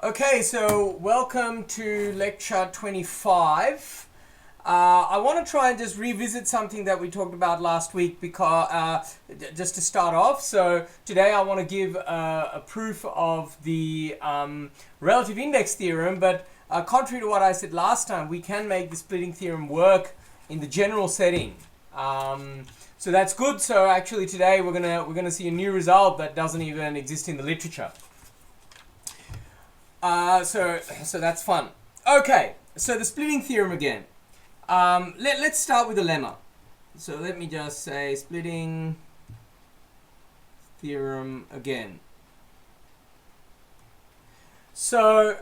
Okay, so welcome to lecture 25. I want to try and just revisit something that we talked about last week because just to start off. So today I want to give a proof of the relative index theorem, but contrary to what I said last time, we can make the splitting theorem work in the general setting. So that's good. So actually today we're gonna see a new result that doesn't even exist in the literature. So that's fun. Okay, so the splitting theorem again. Let's start with the lemma. So let me just say splitting theorem again. So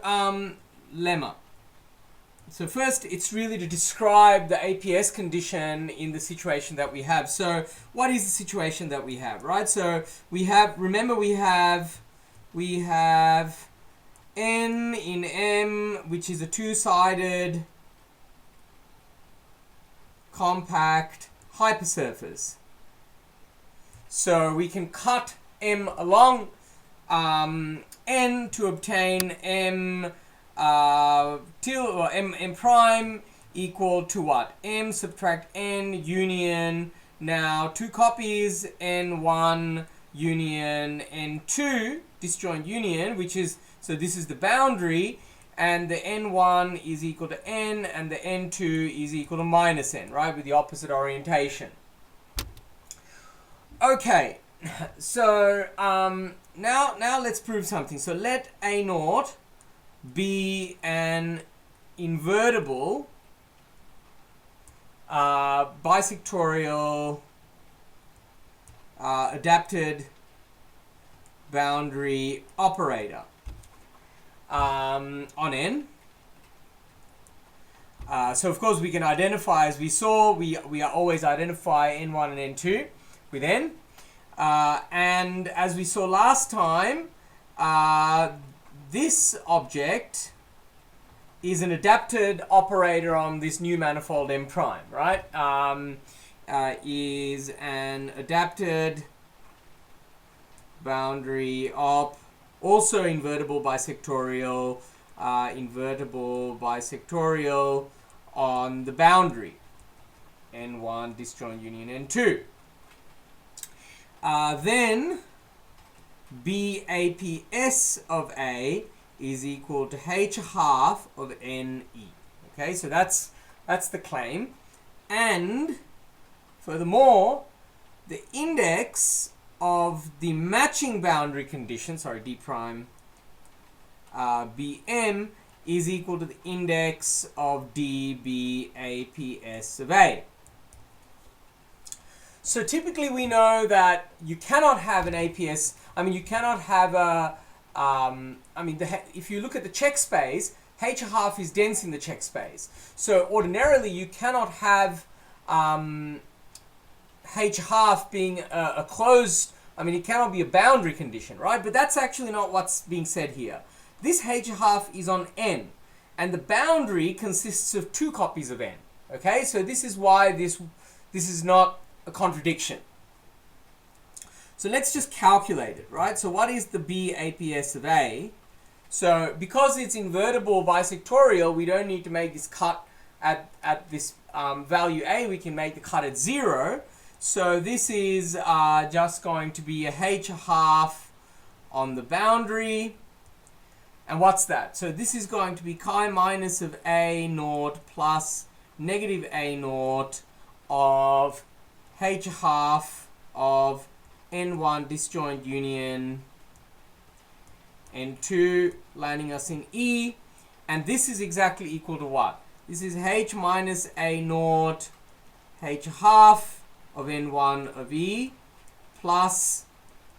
lemma. So first, it's really to describe the APS condition in the situation that we have. So what is the situation that we have, right? So we have, remember we have n in M, which is a two-sided compact hypersurface. So we can cut M along N to obtain M M prime equal to what? M subtract N union. Now two copies N1 union N2 disjoint union, which is, so this is the boundary, and the N1 is equal to N and the N2 is equal to minus N, right, with the opposite orientation. Okay, so now let's prove something. So let A naught be an invertible bisectorial adapted boundary operator on N. So of course we can identify, as we saw, we are always identify N1 and N2 with N. And as we saw last time, this object is an adapted operator on this new manifold M prime, right? Is an adapted boundary op, also invertible bisectorial, on the boundary N1 disjoint union N2. Then BAPS of A is equal to H half of NE. Okay, so that's the claim. And furthermore, the index of the matching boundary condition, D prime BM is equal to the index of DBAPS of A. So typically we know that you cannot have an APS, you cannot have a, if you look at the check space, H half is dense in the check space. So ordinarily you cannot have H half being a closed, it cannot be a boundary condition, right? But that's actually not what's being said here. This H half is on N, and the boundary consists of two copies of N. Okay, so this is why this is not a contradiction. So let's just calculate it, right? So what is the BAPS of A? So because it's invertible bisectorial, we don't need to make this cut at this value A. We can make the cut at 0. So this is just going to be a H half on the boundary. And what's that? So this is going to be chi minus of A naught plus negative A naught of H half of N1 disjoint union N2, landing us in E. And this is exactly equal to what? This is H minus A naught H half of N1 of E plus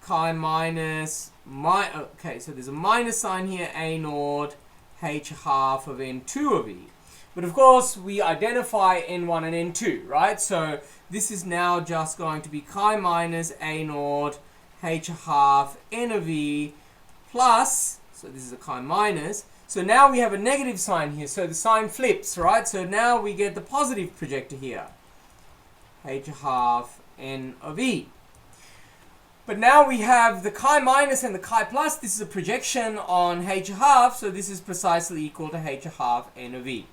chi minus okay, so there's a minus sign here, A naught H half of N2 of E. But of course we identify N1 and N2, right? So this is now just going to be chi minus A naught H half N of E plus, so this is a chi minus. So now we have a negative sign here, so the sign flips, right? So now we get the positive projector here, H half N of E. But now we have the chi minus and the chi plus. This is a projection on h half, so this is precisely equal to h half n of e.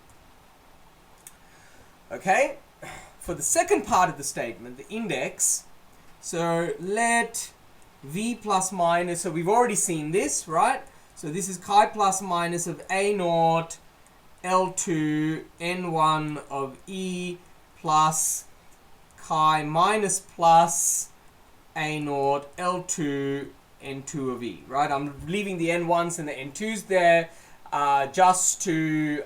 Okay, for the second part of the statement, the index, so let v plus minus, so we've already seen this, right? So this is chi plus minus of a naught L2 N1 of E plus chi minus plus A naught L2 N2 of E, right? I'm leaving the N1s and the N2s there just to,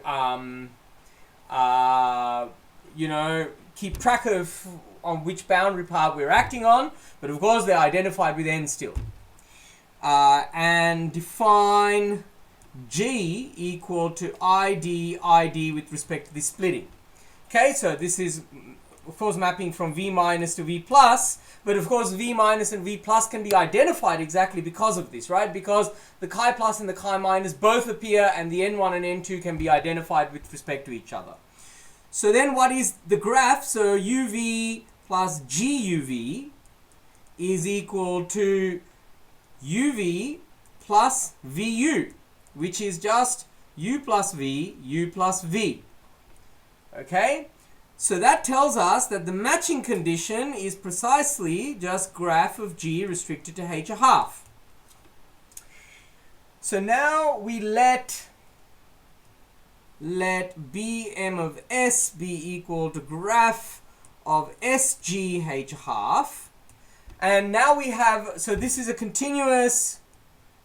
you know, keep track of on which boundary part we're acting on, but of course they're identified with N still. And define G equal to ID with respect to the splitting. Okay, so this is of course mapping from V minus to V plus, but of course V minus and V plus can be identified exactly because of this, right? Because the chi plus and the chi minus both appear and the N1 and N2 can be identified with respect to each other. So then what is the graph? So UV plus GUV is equal to UV plus VU, which is just U plus V, U plus V. Okay? So that tells us that the matching condition is precisely just graph of G restricted to H a half. So now we let Bm of S be equal to graph of SG H half. And now we have, so this is a continuous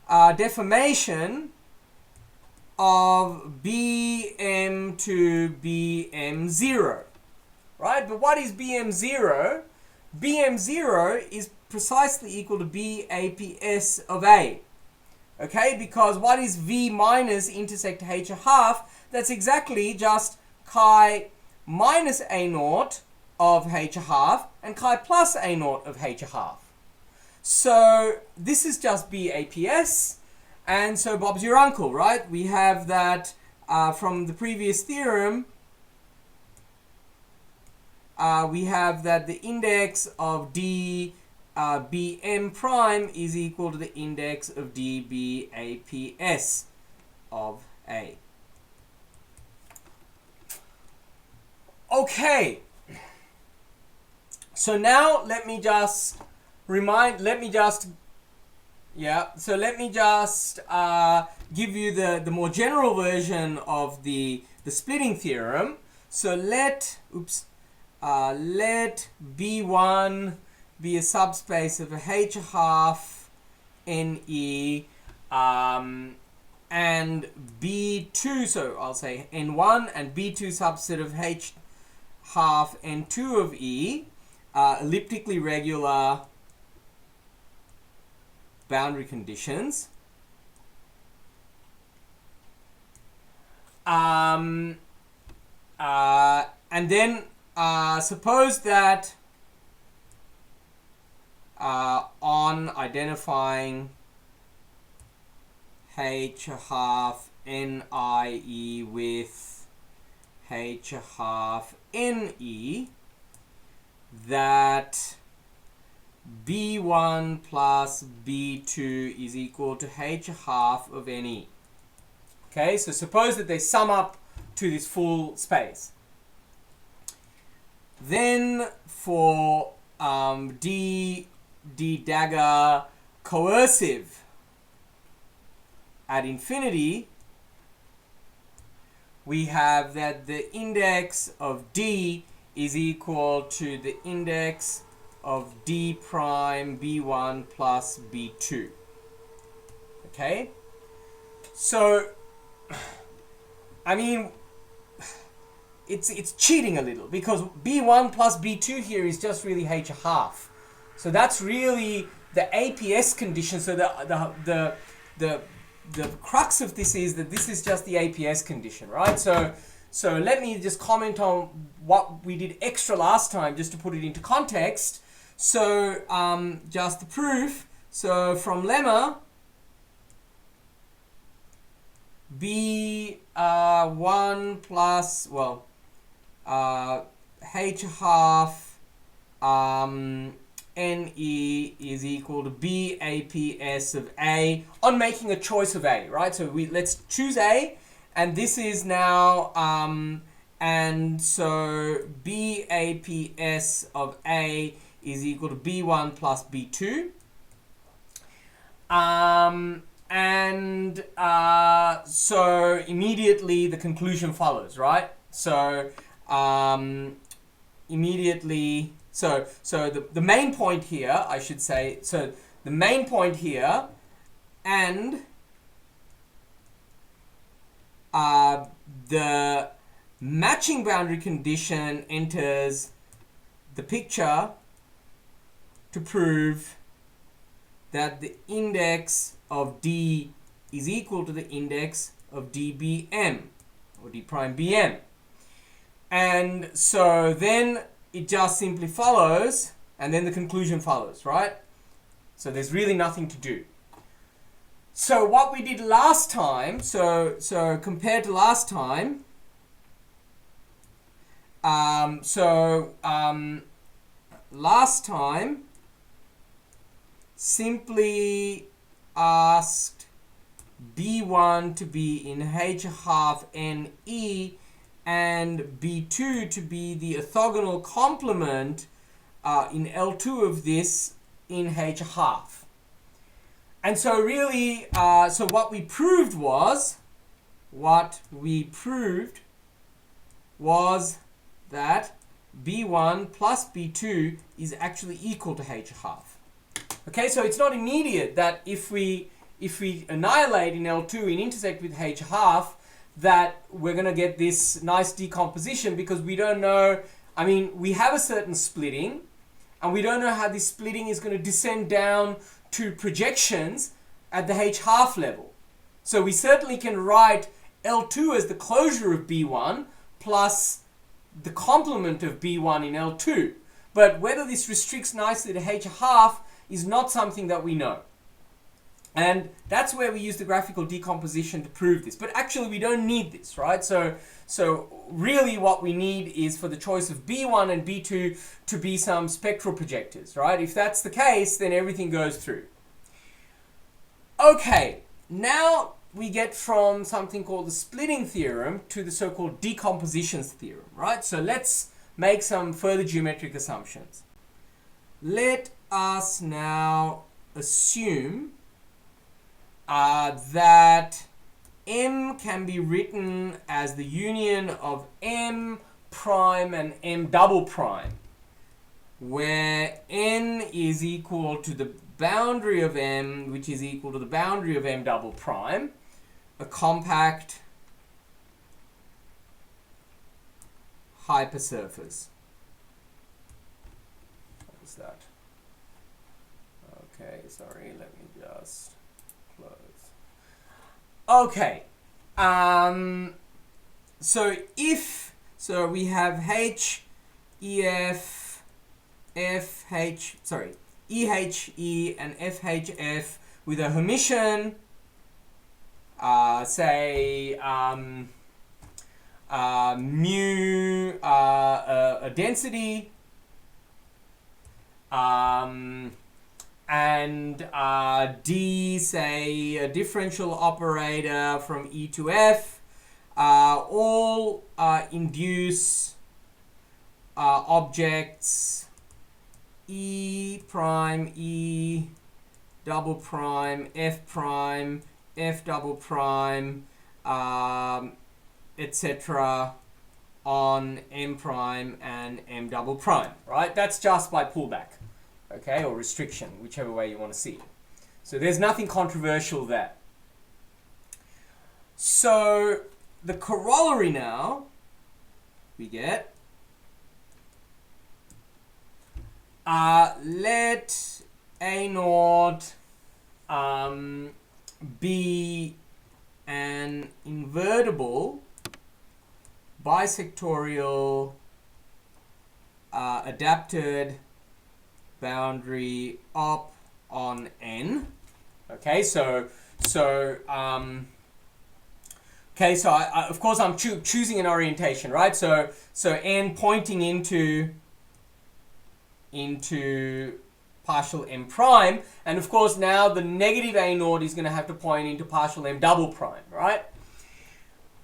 deformation of Bm to Bm0. Right? But what is Bm0? Bm0 is precisely equal to BAPS of A. Okay? Because what is V minus intersect H a half? That's exactly just chi minus A naught of H a half and chi plus A naught of H a half. So this is just BAPS. And so Bob's your uncle, right? We have that from the previous theorem. We have that the index of D Bm prime is equal to the index of D BAPS of A. Okay. So now let me just give you the more general version of the splitting theorem. So let B1 be a subspace of a H half NE and B2, so I'll say N1 and B2 subset of H half N2 of E, elliptically regular boundary conditions. And then suppose that on identifying H half NIE with H half NE, that B1 plus B2 is equal to H half of NE. Okay, so suppose that they sum up to this full space. Then for D dagger coercive at infinity, we have that the index of D is equal to the index of D prime B1 plus B2. Okay? So, I mean, it's cheating a little because B1 plus B2 here is just really H a half. So that's really the APS condition. So the crux of this is that this is just the APS condition, right? So let me just comment on what we did extra last time just to put it into context. So just the proof. So from lemma, B1 plus, well, H half NE is equal to BAPS of A on making a choice of A, right? So let's choose A, and this is now, and so BAPS of A is equal to B1 plus B2. So immediately the conclusion follows, right? So immediately, so the main point here, I should say, so the main point here, and the matching boundary condition enters the picture to prove that the index of D is equal to the index of dBm, or D prime Bm. And so then it just simply follows, and then the conclusion follows, right? So there's really nothing to do. So what we did last time, so compared to last time, last time simply asked B1 to be in H half NE and B2 to be the orthogonal complement in L2 of this in H half. And so really, so what we proved was that B1 plus B2 is actually equal to H half. Okay, so it's not immediate that if we annihilate in L2 and intersect with H half, that we're going to get this nice decomposition, because we don't know, I mean, we have a certain splitting, and we don't know how this splitting is going to descend down to projections at the H half level. So we certainly can write L2 as the closure of B1 plus the complement of B1 in L2. But whether this restricts nicely to H half is not something that we know. And that's where we use the graphical decomposition to prove this. But actually we don't need this, right? So really what we need is for the choice of B1 and B2 to be some spectral projectors, right? If that's the case, then everything goes through. Okay, now we get from something called the splitting theorem to the so-called decompositions theorem, right? So let's make some further geometric assumptions. Let us now assume that M can be written as the union of M prime and M double prime, where N is equal to the boundary of M, which is equal to the boundary of M double prime, a compact hypersurface. What is that? Okay, sorry, let me just close. Okay, so we have H, EF, FH, sorry, EHE and FHF with a Hermitian, say mu, a density, and D, say a differential operator from E to F, all induce objects E prime, E double prime, F double prime, etc. on M prime and M double prime, right? That's just by pullback, okay, or restriction, whichever way you want to see it. So there's nothing controversial there. So the corollary now we get, let A naught be an invertible bisectorial adapted boundary op on N. Okay, so I of course I'm choosing an orientation, right? So N pointing into partial m prime. And of course now the negative a naught is going to have to point into partial m double prime, right?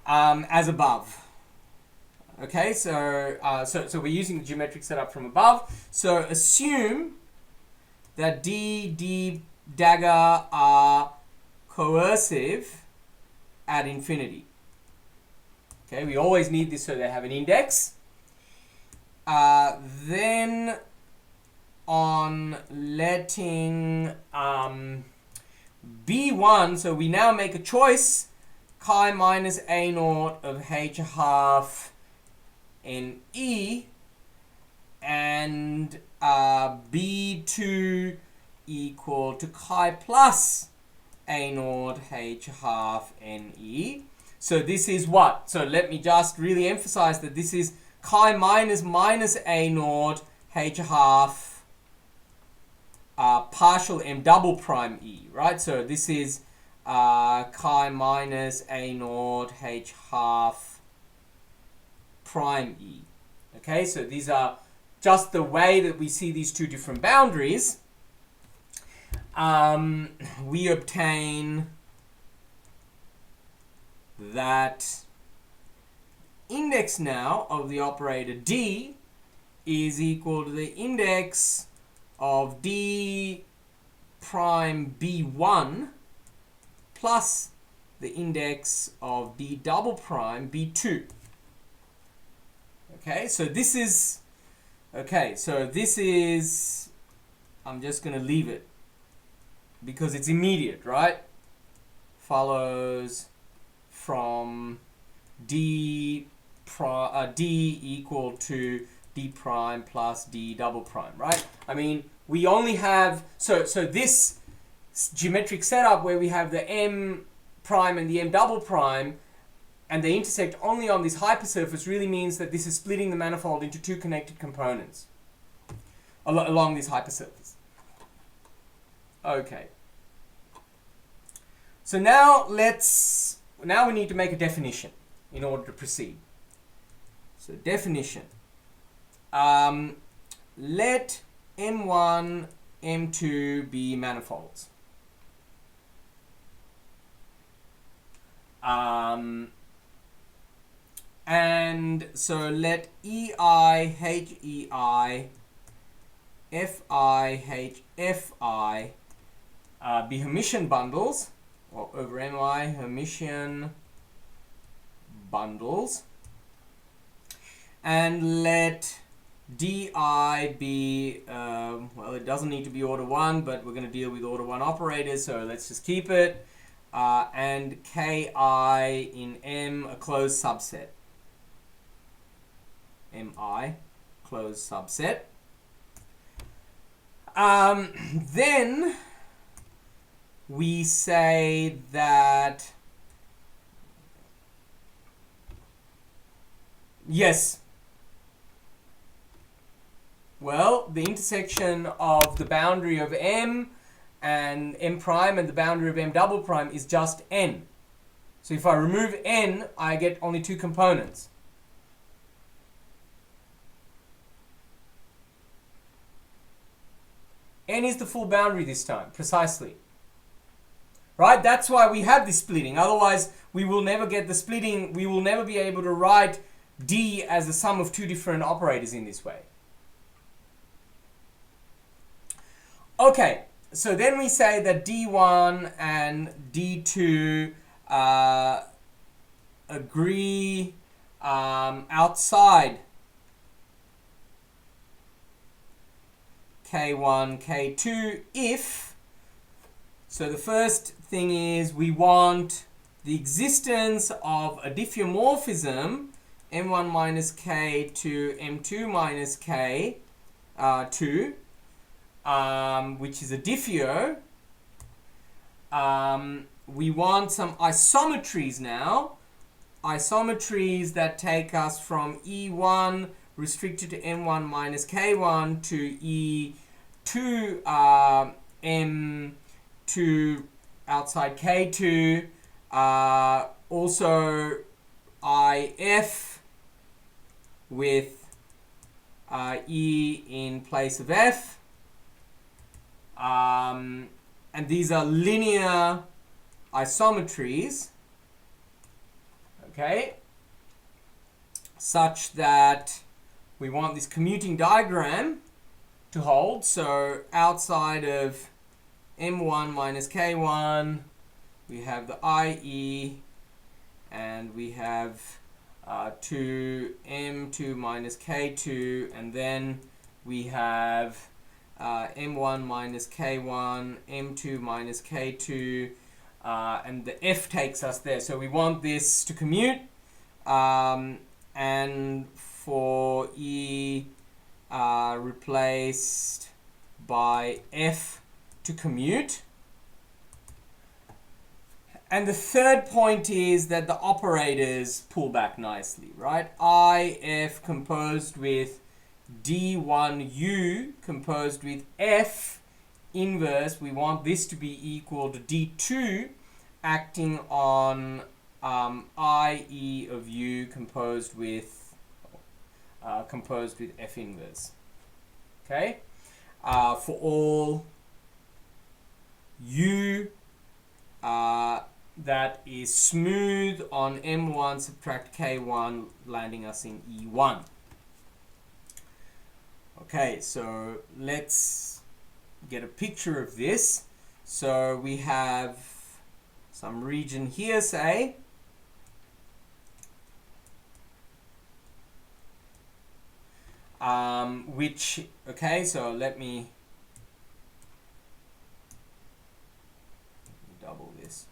As above. Okay, so we're using the geometric setup from above. So assume that d dagger are coercive at infinity. Okay, we always need this so they have an index. Then on letting b1, so we now make a choice, chi minus a naught of h half ne, and b2 equal to chi plus a naught h half ne. So this is what? So let me just really emphasize that this is chi minus a naught h half partial m double prime e, right? So this is chi minus a naught h half prime e. Okay, so these are just the way that we see these two different boundaries. We obtain that index now of the operator d is equal to the index of d prime b1 plus the index of d double prime b2. Okay, so this is, I'm just going to leave it because it's immediate, right? Follows from d equal to d prime plus d double prime, right? I mean, we only have, so this geometric setup where we have the m prime and the m double prime and they intersect only on this hypersurface really means that this is splitting the manifold into two connected components along this hypersurface. Okay. So now we need to make a definition in order to proceed. So definition. Let M1, M2 be manifolds. And so let EI, HEI, FI, HFI be Hermitian bundles, or over MI, Hermitian bundles. And let DI be, well, it doesn't need to be order 1, but we're going to deal with order 1 operators, so let's just keep it. And KI in M, a closed subset. MI, closed subset. Then we say that, yes, well, the intersection of the boundary of M and M prime and the boundary of M double prime is just N. So if I remove N, I get only two components. N is the full boundary this time, precisely. Right? That's why we have this splitting. Otherwise, we will never get the splitting. We will never be able to write D as the sum of two different operators in this way. Okay, so then we say that D1 and D2 agree outside K1, K2 if, so the first thing is we want the existence of a diffeomorphism M1 minus K to M2 minus K 2, which is a diffeo. We want some isometries now. Isometries that take us from E1 restricted to M1 minus K1 to E2 M2 outside K2. Also IF with E in place of F. and these are linear isometries, okay, such that we want this commuting diagram to hold. So outside of m1 minus k1, we have the IE, and we have 2m2 minus k2, and then we have m1 minus k1, m2 minus k2, and the f takes us there. So we want this to commute, and for E replaced by f to commute. And the third point is that the operators pull back nicely, right? IF composed with D1U composed with F inverse. We want this to be equal to D2 acting on IE of U composed with F inverse. Okay, for all U that is smooth on M1 subtract K1, landing us in E1. Okay, so let's get a picture of this. So we have some region here, say, which, okay, so let me double this.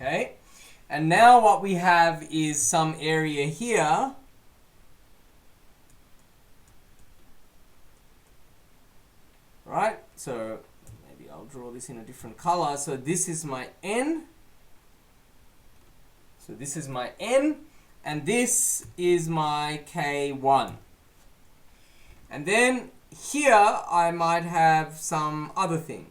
Okay, and now what we have is some area here right, so maybe I'll draw this in a different color. So this is my N, so this is my N, and this is my K1. And then here I might have some other thing.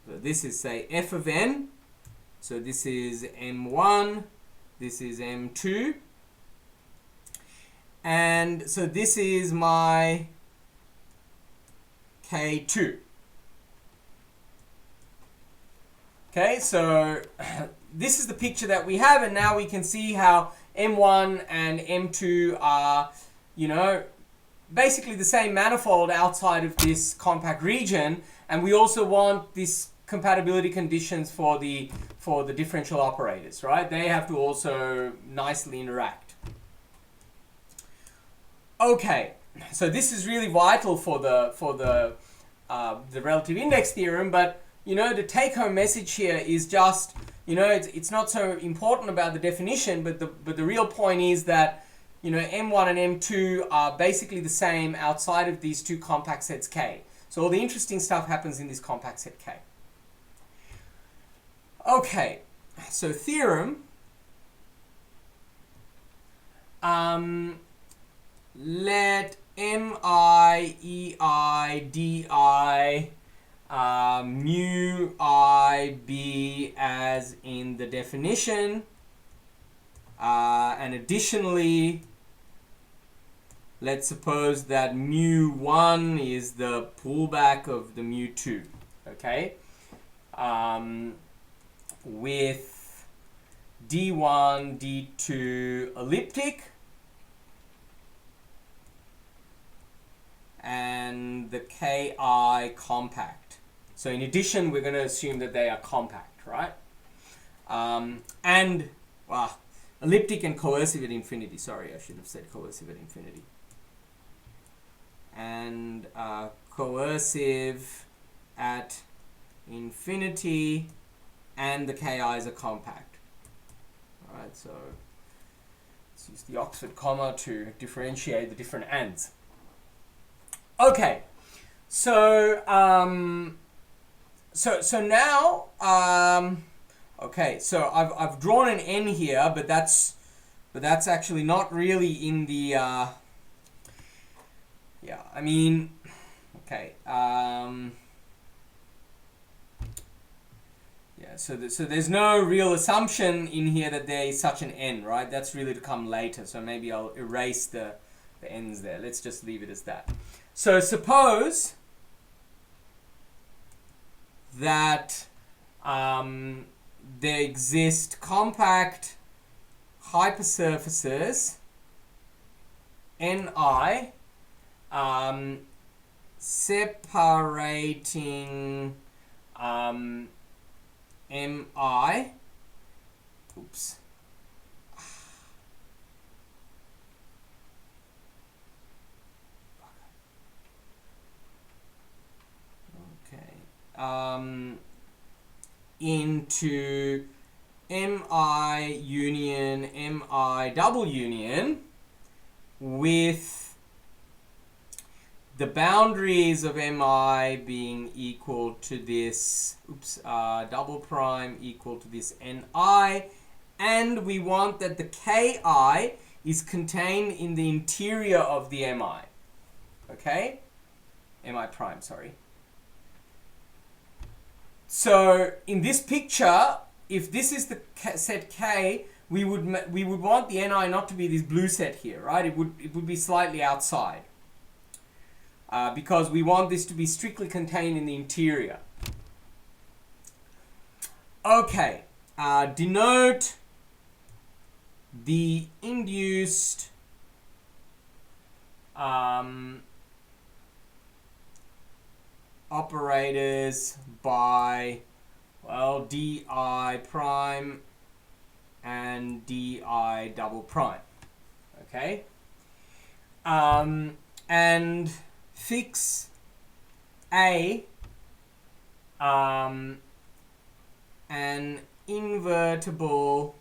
So this is, say, f of n. So this is m1, this is m2. And so this is my k2. Okay, so this is the picture that we have, and now we can see how M1 and M2 are, you know, basically the same manifold outside of this compact region, and we also want this compatibility conditions for the differential operators, right? They have to also nicely interact. Okay, so this is really vital for the relative index theorem, but you know, the take-home message here is just, you know, it's not so important about the definition, but the real point is that, you know, M1 and M2 are basically the same outside of these two compact sets K. So all the interesting stuff happens in this compact set K. Okay, so theorem. Let MI, EI, DI mu I be as in the definition, and additionally let's suppose that mu1 is the pullback of the mu2, okay, with d1 d2 elliptic and the ki compact. So in addition, we're going to assume that they are compact, right? And elliptic and coercive at infinity. Sorry, I should have said coercive at infinity. And coercive at infinity, and the ki's are compact. All right, so let's use the Oxford comma to differentiate the different ands. Okay, so so now okay, so I've drawn an N here, but that's actually not really in the yeah, I mean, okay, yeah, So there's no real assumption in here that there is such an n, right? That's really to come later. So maybe I'll erase the n's there. Let's just leave it as that. So suppose that there exist compact hypersurfaces Ni separating Mi. Oops. Okay. Into Mi union Mi double union with the boundaries of Mi being equal to this, double prime equal to this Ni, and we want that the Ki is contained in the interior of the Mi. Okay? Mi prime, sorry. So in this picture, if this is the set K, we would want the Ni not to be this blue set here, right? It would be slightly outside. Because we want this to be strictly contained in the interior. Okay, denote the induced operators by, well, di prime and di double prime. Okay, and fix an invertible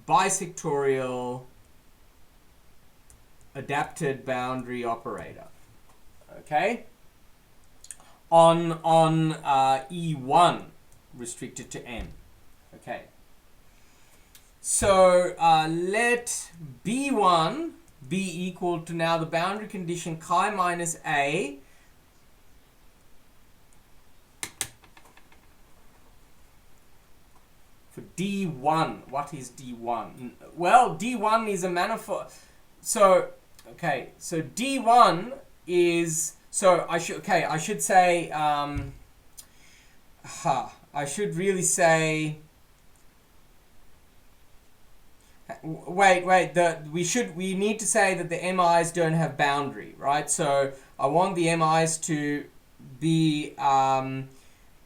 bisectorial adapted boundary operator. Okay, on E1 restricted to n. Okay, so let B1 be equal to now the boundary condition chi minus A for D1. What is D1? Well, D1 is a manifold. So, okay, so D1 is, so I should say, I should really say, wait, we need to say that the MIs don't have boundary, right? So I want the MIs to be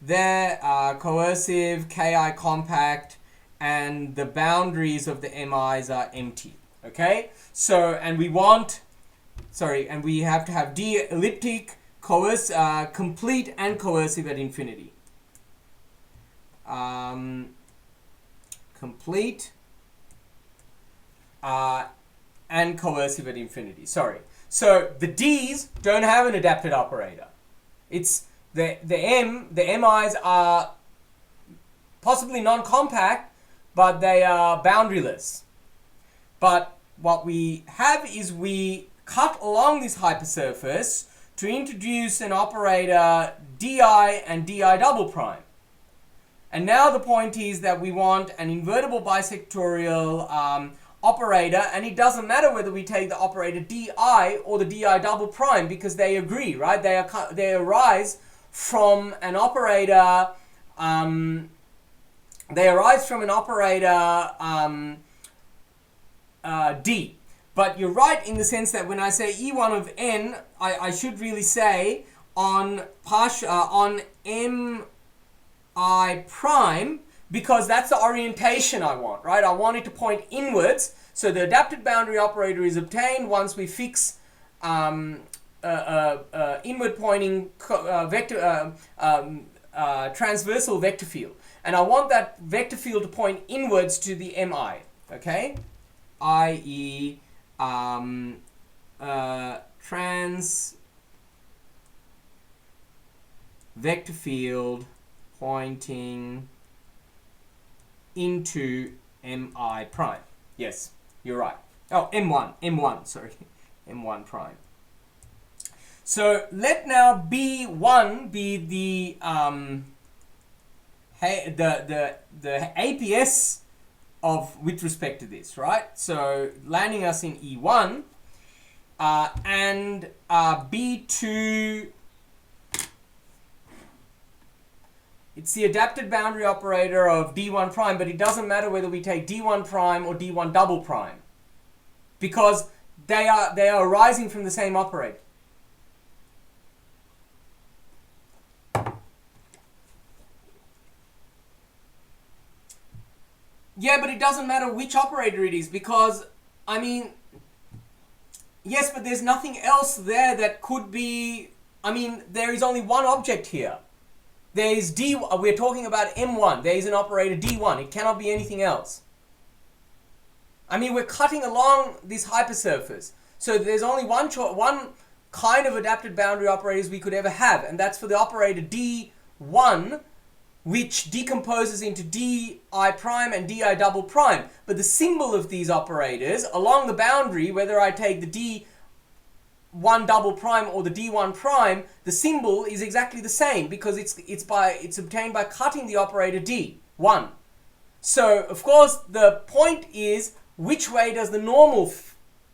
they're coercive, Ki compact, and the boundaries of the MIs are empty. Okay, so and we have to have D elliptic, complete and coercive at infinity. Complete and coercive at infinity. Sorry. So the D's don't have an adapted operator. It's the MIs are possibly non-compact, but they are boundaryless. But what we have is we cut along this hypersurface to introduce an operator di and di double prime. And now the point is that we want an invertible bisectorial operator, and it doesn't matter whether we take the operator di or the di double prime because they agree, right? They arise from an operator. D. But you're right in the sense that when I say E1 of n, I should really say on Mi prime, because that's the orientation I want, right? I want it to point inwards, so the adapted boundary operator is obtained once we fix inward pointing transversal vector field, and I want that vector field to point inwards to the Mi. Okay, i.e. Trans vector field pointing into Mi prime. Yes, you're right. Oh, M1, sorry, M1 prime. So let now B1 be the the APS of with respect to this, right? So landing us in E1, and B2, it's the adapted boundary operator of D1 prime, but it doesn't matter whether we take D1 prime or D1 double prime, because they are arising from the same operator. Yeah, but it doesn't matter which operator it is, because, I mean, yes, but there's nothing else there that could be, I mean, there is only one object here. There is D, we're talking about M1, there is an operator D1, it cannot be anything else. I mean, we're cutting along this hypersurface, so there's only one kind of adapted boundary operators we could ever have, and that's for the operator D1, which decomposes into di prime and di double prime. But the symbol of these operators along the boundary, whether I take the d1 double prime or the d1 prime, the symbol is exactly the same, because it's obtained by cutting the operator d1. So of course the point is, which way does the normal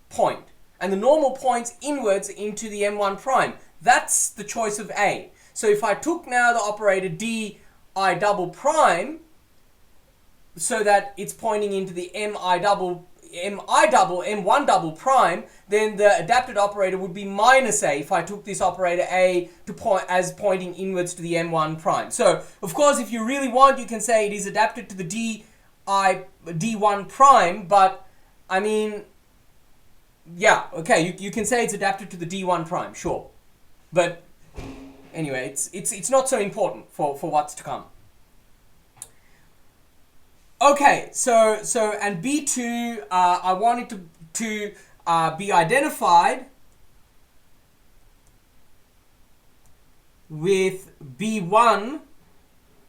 point? And the normal points inwards into the m1 prime. That's the choice of A. So if I took now the operator d I double prime, so that it's pointing into the M1 double prime, then the adapted operator would be minus A if I took this operator A to point as pointing inwards to the M1 prime. So of course, if you really want, you can say it is adapted to the D1 prime, but I mean, yeah, okay, you can say it's adapted to the D1 prime, sure. But anyway, it's not so important for what's to come. Okay, so and B2, I want it to be identified with B1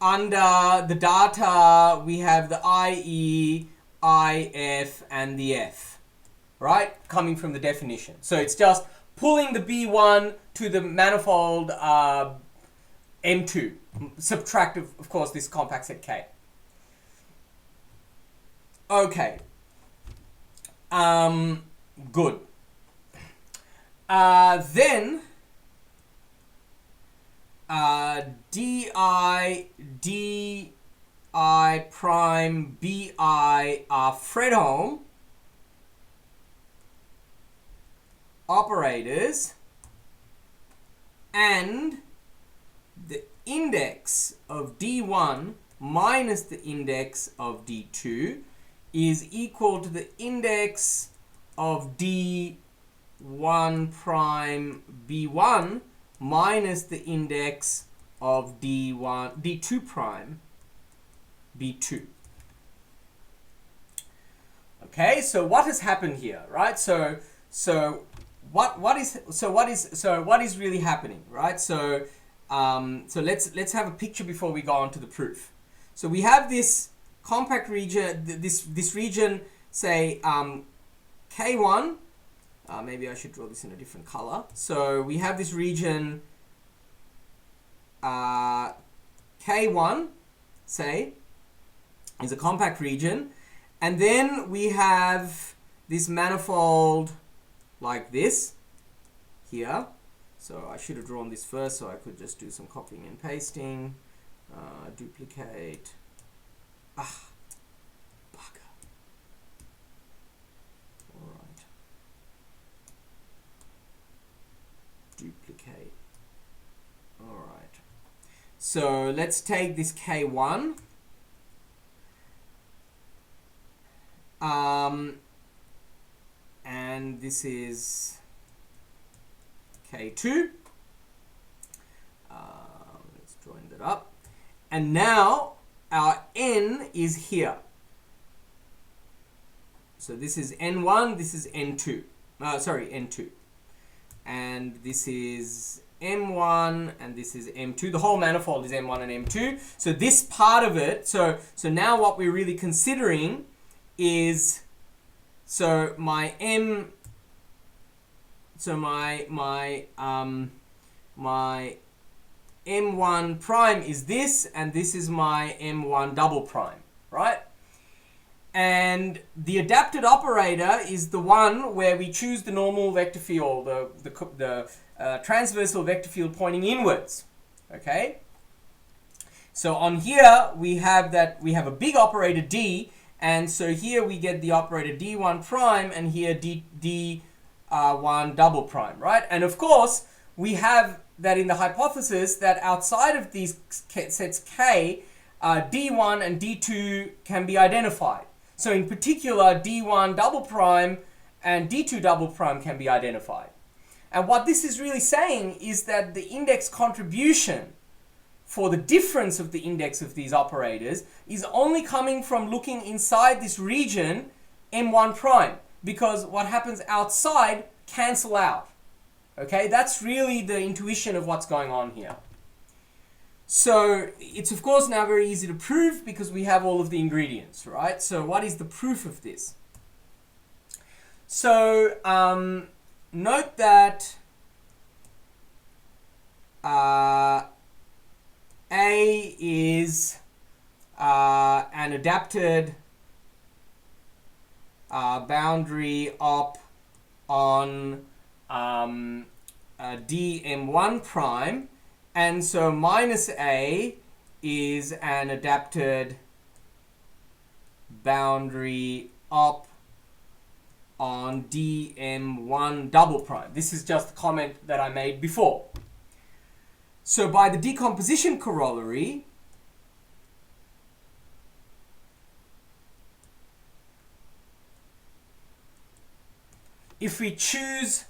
under the data. We have the IE, IF, and the F, right? Coming from the definition. So it's just pulling the B1 to the manifold M2, subtract of course this compact set K. Okay. Good. Then DI prime BI are Fredholm operators, and the index of D1 minus the index of D2 is equal to the index of D1 prime B1 minus the index of D2 prime B2. Okay, so what has happened here, right? So what is really happening, right? So let's have a picture before we go on to the proof. So we have this compact region, this region, say K1. Maybe I should draw this in a different color. So we have this region K1, say, is a compact region, and then we have this manifold like this here. So I should have drawn this first, so I could just do some copying and pasting. Duplicate. Bugger. Alright. Duplicate. Alright. So let's take this K1. And this is K2. Let's join that up. And now our N is here. So this is N1, this is N2. N2. And this is M1, and this is M2. The whole manifold is M1 and M2. So this part of it, so now what we're really considering is So my m, so my m1 prime is this, and this is my m1 double prime, right? And the adapted operator is the one where we choose the normal vector field, the transversal vector field pointing inwards. Okay. So on here we have a big operator D, and so here we get the operator D1 prime, and here D1 double prime, right? And of course we have that in the hypothesis that outside of these sets K, D1 and D2 can be identified. So in particular, D1 double prime and D2 double prime can be identified. And what this is really saying is that the index contribution for the difference of the index of these operators is only coming from looking inside this region M1 prime, because what happens outside cancel out. Okay, that's really the intuition of what's going on here. So it's of course now very easy to prove because we have all of the ingredients, right? So what is the proof of this? So note that A is an adapted boundary op on dm1 prime, and so minus A is an adapted boundary op on dm1 double prime. This is just a comment that I made before. So by the decomposition corollary, if we choose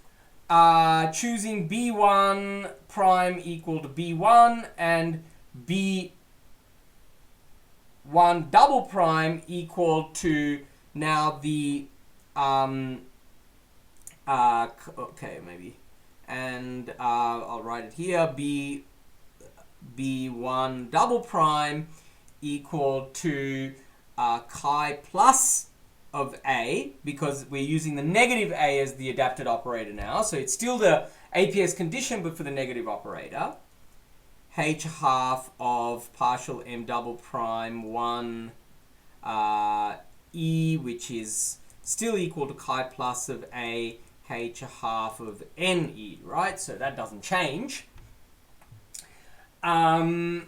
choosing B1 prime equal to B1 and B1 double prime equal to now the okay, maybe, and I'll write it here, B1 double prime equal to chi plus of A, because we're using the negative A as the adapted operator now, so it's still the APS condition but for the negative operator, h half of partial m double prime 1 E, which is still equal to chi plus of A h half of n E, right? So that doesn't change. We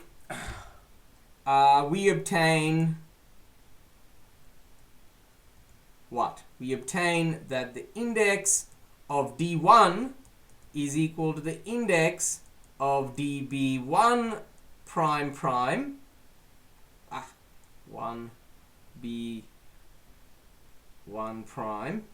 obtain what? We obtain that the index of D1 is equal to the index of dB1 prime prime, 1B1 prime,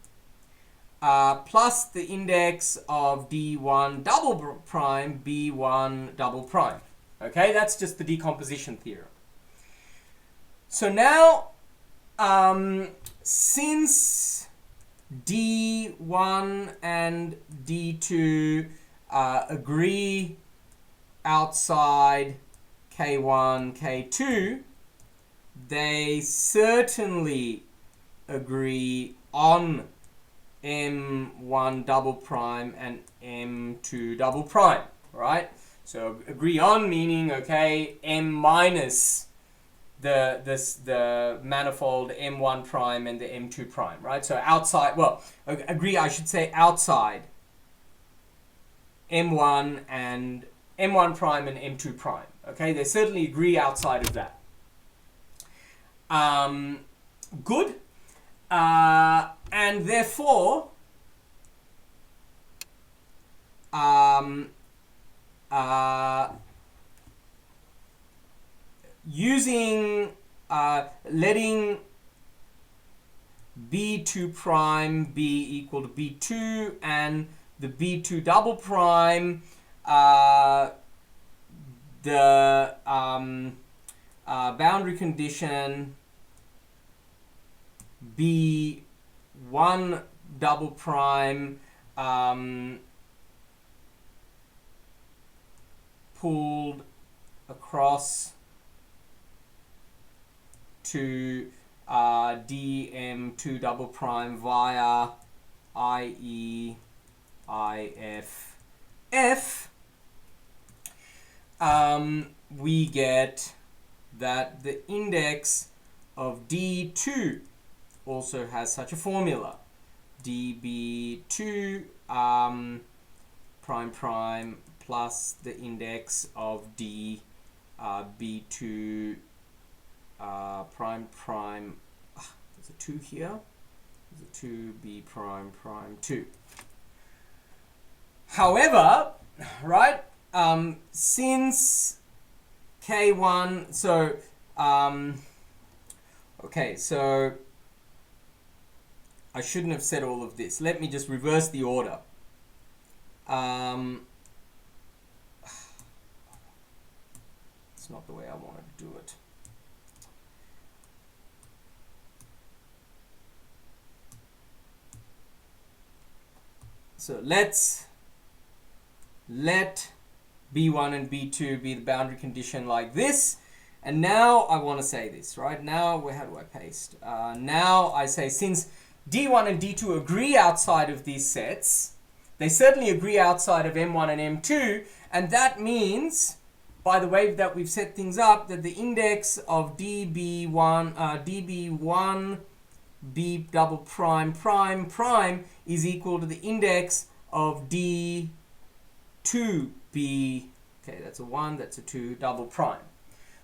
plus the index of D1 double prime, B1 double prime. Okay, that's just the decomposition theorem. So now, since D1 and D2 agree outside K1, K2, they certainly agree on M1 double prime and M2 double prime, right? So agree on meaning, okay, M minus the manifold M1 prime and the M2 prime, right? So outside, well, agree, I should say outside M1 and M1 prime and M2 prime, okay? They certainly agree outside of that. Good. And therefore, using letting B2 prime be equal to B2 and the B2 double prime, the boundary condition B1 double prime pulled across to dm2 double prime via IE IF F, we get that the index of D2 also has such a formula. dB2 prime prime plus the index of D B2 prime prime. There's a 2 here. There's a 2 B prime prime 2. However, right, since K1, so okay, so I shouldn't have said all of this. Let me just reverse the order. It's not the way I wanted to do it. So let B1 and B2 be the boundary condition like this. And now I want to say this, right? Now, how do I paste? Now I say, since D1 and D2 agree outside of these sets, they certainly agree outside of M1 and M2, and that means, by the way that we've set things up, that the index of DB1 B double prime prime prime is equal to the index of D2 B. Okay, that's a 1, that's a 2 double prime.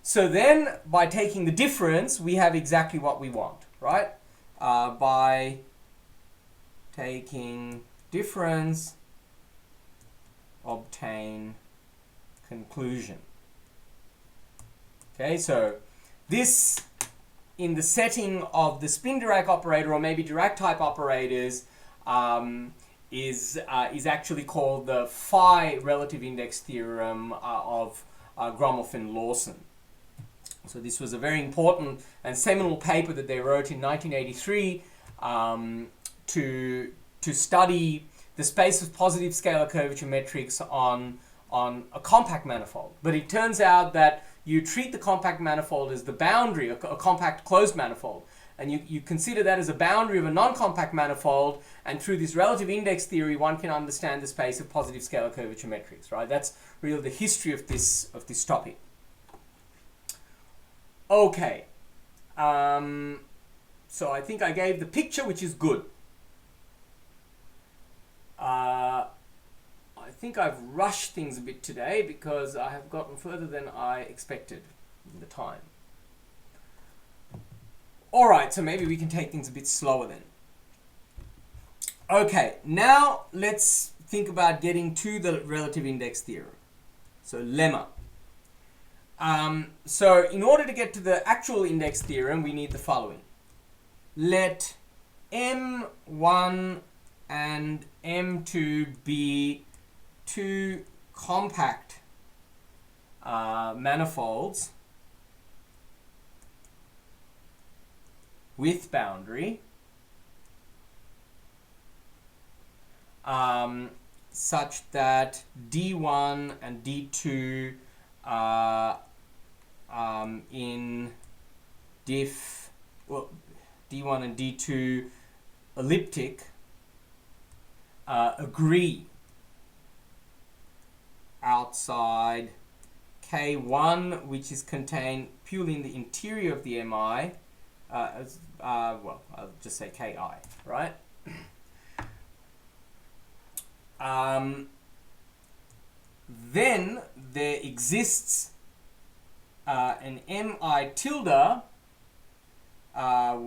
So then, by taking the difference, we have exactly what we want, right? By taking difference, obtain conclusion. Okay, so this, in the setting of the spin-Dirac operator, or maybe Dirac type operators, is actually called the phi relative index theorem of Gromov and Lawson. So this was a very important and seminal paper that they wrote in 1983 to study the space of positive scalar curvature metrics on a compact manifold. But it turns out that you treat the compact manifold as the boundary, a compact closed manifold, and you consider that as a boundary of a non-compact manifold, and through this relative index theory one can understand the space of positive scalar curvature metrics, right? That's really the history of this topic. Okay, so I think I gave the picture, which is good. I think I've rushed things a bit today because I have gotten further than I expected in the time. Alright, so maybe we can take things a bit slower then. Okay, now let's think about getting to the relative index theorem. So lemma. So in order to get to the actual index theorem, we need the following. Let M1 and M2 be two compact manifolds with boundary such that D1 and D2 in diff, well, D1 and D2 elliptic agree outside K1, which is contained purely in the interior of the MI, well, I'll just say Ki, right? Then there exists an Mi tilde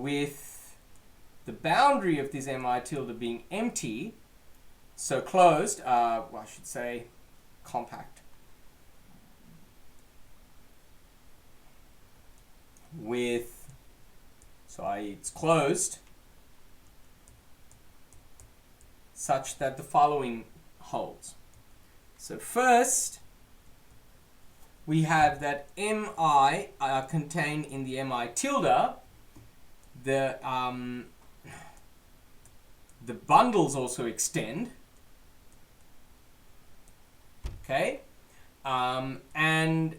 with the boundary of this Mi tilde being empty, so closed, well, I should say compact, with, so it's closed, such that the following holds. So first, we have that Mi contained in the Mi tilde, the bundles also extend, okay, and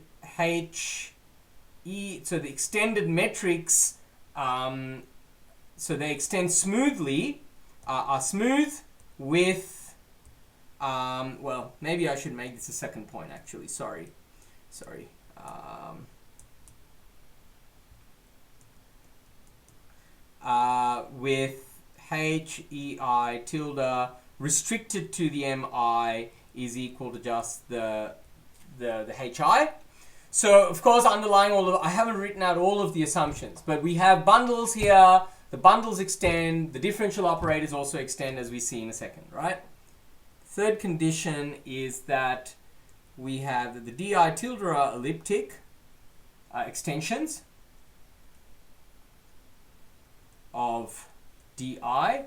He, so the extended metrics So they extend smoothly, are smooth with, well, maybe I should make this a second point actually, sorry. With HEI tilde restricted to the MI is equal to just the HI. So of course underlying all of, I haven't written out all of the assumptions, but we have bundles here, the bundles extend, the differential operators also extend as we see in a second, right? Third condition is that we have the DI tilde are elliptic extensions of DI,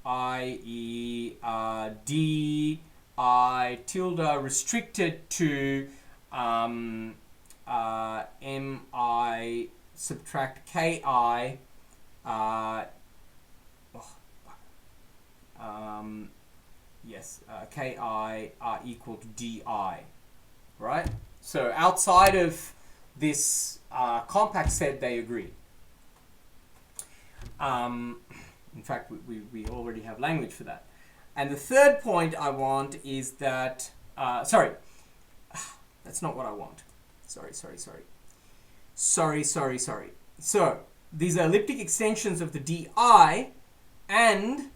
i.e. DI tilde restricted to MI subtract KI KI are equal to DI, right? So outside of this compact set, they agree. In fact, we already have language for that. And the third point I want is that, sorry, that's not what I want. Sorry. So these are elliptic extensions of the DI and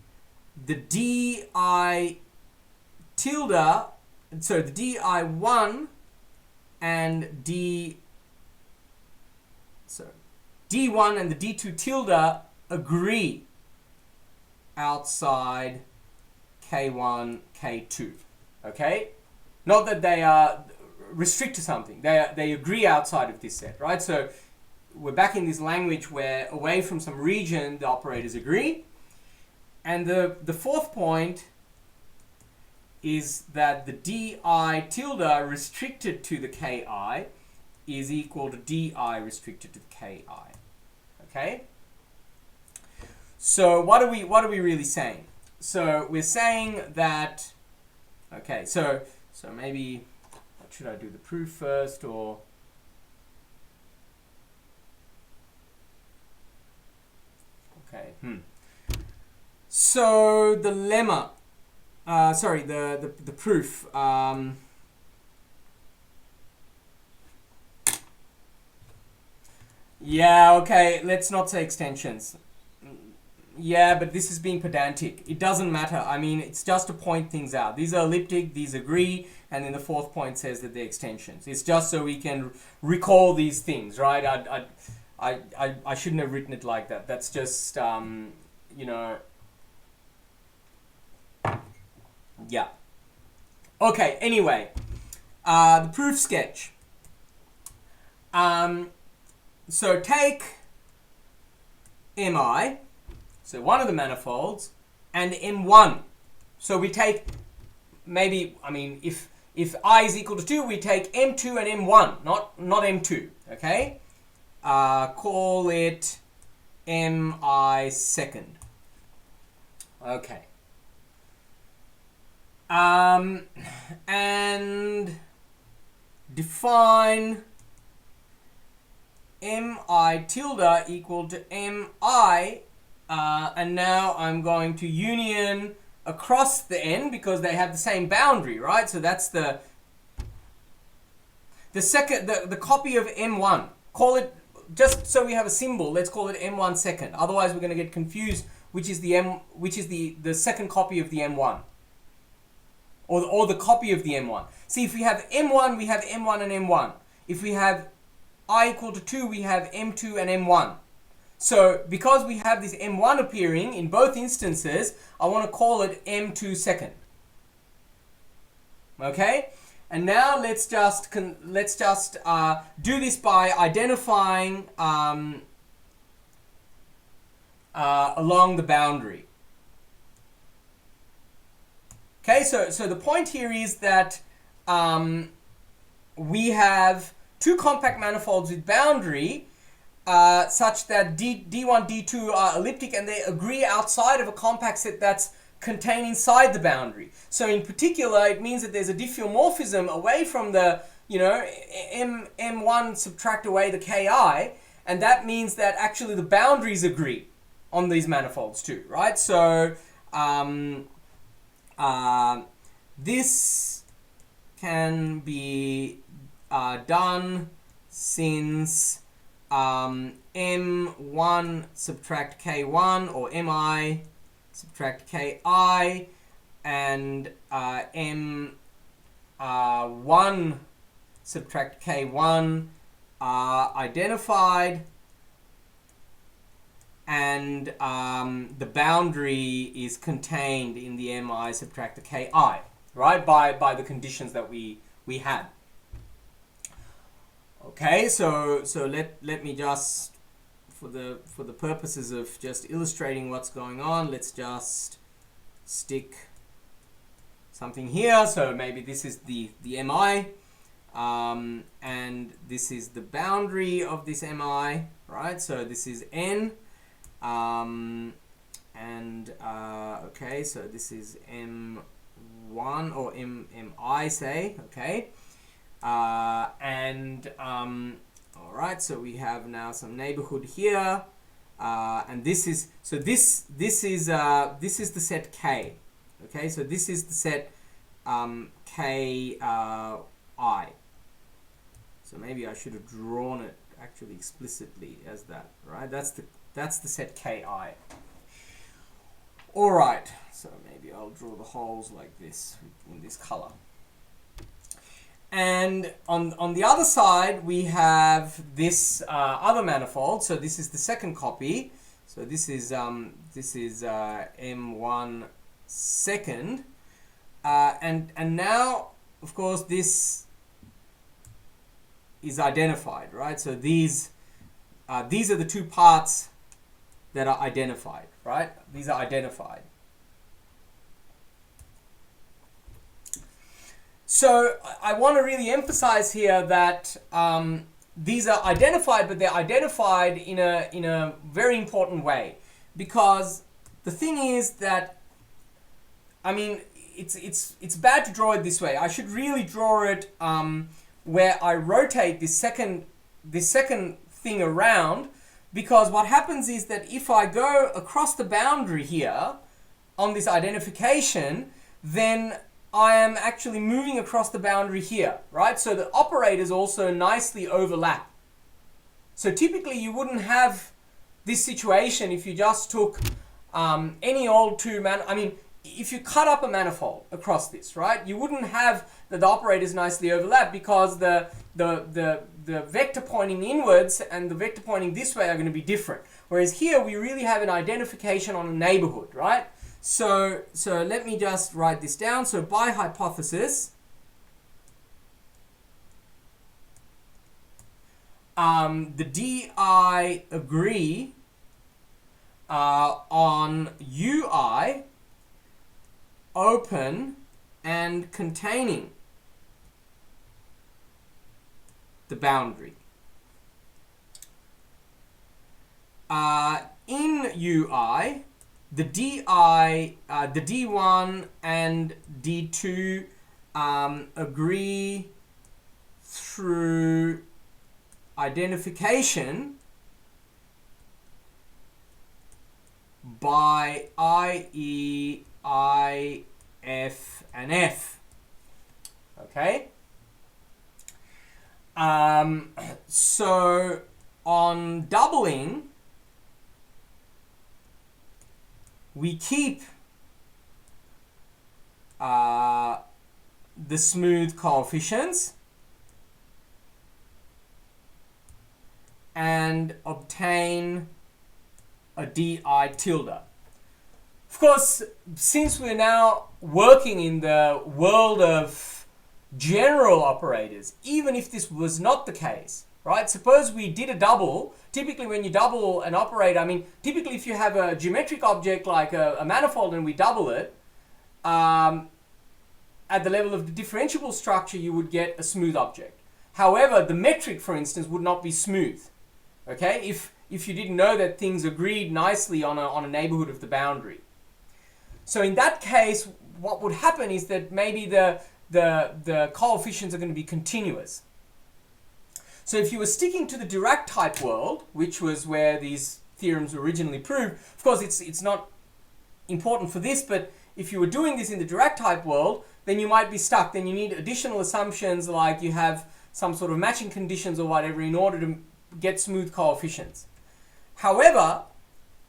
the DI tilde, so the DI1 and D1 and the D2 tilde agree outside K1, K2, okay? Not that they are restrict to something, they agree outside of this set, right? So we're back in this language where away from some region, the operators agree. And the fourth point is that the DI tilde restricted to the KI is equal to DI restricted to the KI, okay? So what are we really saying? So we're saying that, okay, so maybe, what should I do, the proof first or? Okay, So the lemma, the proof, yeah, okay, let's not say extensions. Yeah, but this is being pedantic. It doesn't matter. I mean, it's just to point things out. These are elliptic, these agree, and then the fourth point says that they're extensions. It's just so we can recall these things, right? I shouldn't have written it like that. That's just, you know, yeah. Okay, anyway, the proof sketch. So take MI, so one of the manifolds, and M1. So we take, maybe, I mean, if I is equal to 2, we take M2 and M1, not M2, okay? Call it MI second. Okay. And define MI tilde equal to MI, and now I'm going to union across the N because they have the same boundary, right? So that's the second, the copy of M1. Call it, just so we have a symbol, let's call it M1 second. Otherwise we're going to get confused which is the second copy of the M1. Or the copy of the M1. See, if we have M1, we have M1 and M1. If we have I equal to 2, we have M2 and M1. So because we have this M1 appearing in both instances, I want to call it M2 second. Okay? And now let's just do this by identifying along the boundary. Okay, so the point here is that we have two compact manifolds with boundary such that D1, D2 are elliptic and they agree outside of a compact set that's contained inside the boundary. So in particular, it means that there's a diffeomorphism away from the, you know, M1 subtract away the KI, and that means that actually the boundaries agree on these manifolds too, right? So this can be done since m1 subtract k1 or mi subtract ki and m1 subtract k1 are identified, and the boundary is contained in the mi subtract the ki, right, by the conditions that we had. Okay, so let me just, for the purposes of just illustrating what's going on, let's just stick something here. So maybe this is the mi, and this is the boundary of this mi, right? So this is n, okay, so this is m1 or mi, say, okay. All right, so we have now some neighborhood here, and this is this is the set K. Okay, so this is the set K I. So maybe I should have drawn it actually explicitly as that, right? That's the set Ki. All right, so maybe I'll draw the holes like this in this color. And on the other side, we have this other manifold. So this is the second copy. So this is M1 second. And now, of course, this is identified, right? So these are the two parts that are identified, right? These are identified. So I want to really emphasize here that these are identified, but they're identified in a very important way, because the thing is that, I mean, it's bad to draw it this way. I should really draw it where I rotate this second thing around, because what happens is that if I go across the boundary here on this identification, then I am actually moving across the boundary here, right? So the operators also nicely overlap. So typically you wouldn't have this situation if you just took any old I mean, if you cut up a manifold across this, right? You wouldn't have the operators nicely overlap, because the vector pointing inwards and the vector pointing this way are going to be different. Whereas here we really have an identification on a neighborhood, right? So let me just write this down. So by hypothesis, the DI agree on UI open and containing the boundary. In UI, the DI, the D1 and D2 agree through identification by IE, I, F, and F. Okay? So on doubling, we keep the smooth coefficients and obtain a di tilde. Of course, since we're now working in the world of general operators, even if this was not the case, right? Suppose we did a double. Typically when you double an operator, I mean, typically if you have a geometric object like a manifold and we double it, at the level of the differentiable structure, you would get a smooth object. However, the metric, for instance, would not be smooth. Okay, if you didn't know that things agreed nicely on a neighborhood of the boundary. So in that case, what would happen is that maybe the coefficients are going to be continuous. So if you were sticking to the Dirac type world, which was where these theorems were originally proved, of course it's not important for this, but if you were doing this in the Dirac type world, then you might be stuck. Then you need additional assumptions, like you have some sort of matching conditions or whatever in order to get smooth coefficients. However,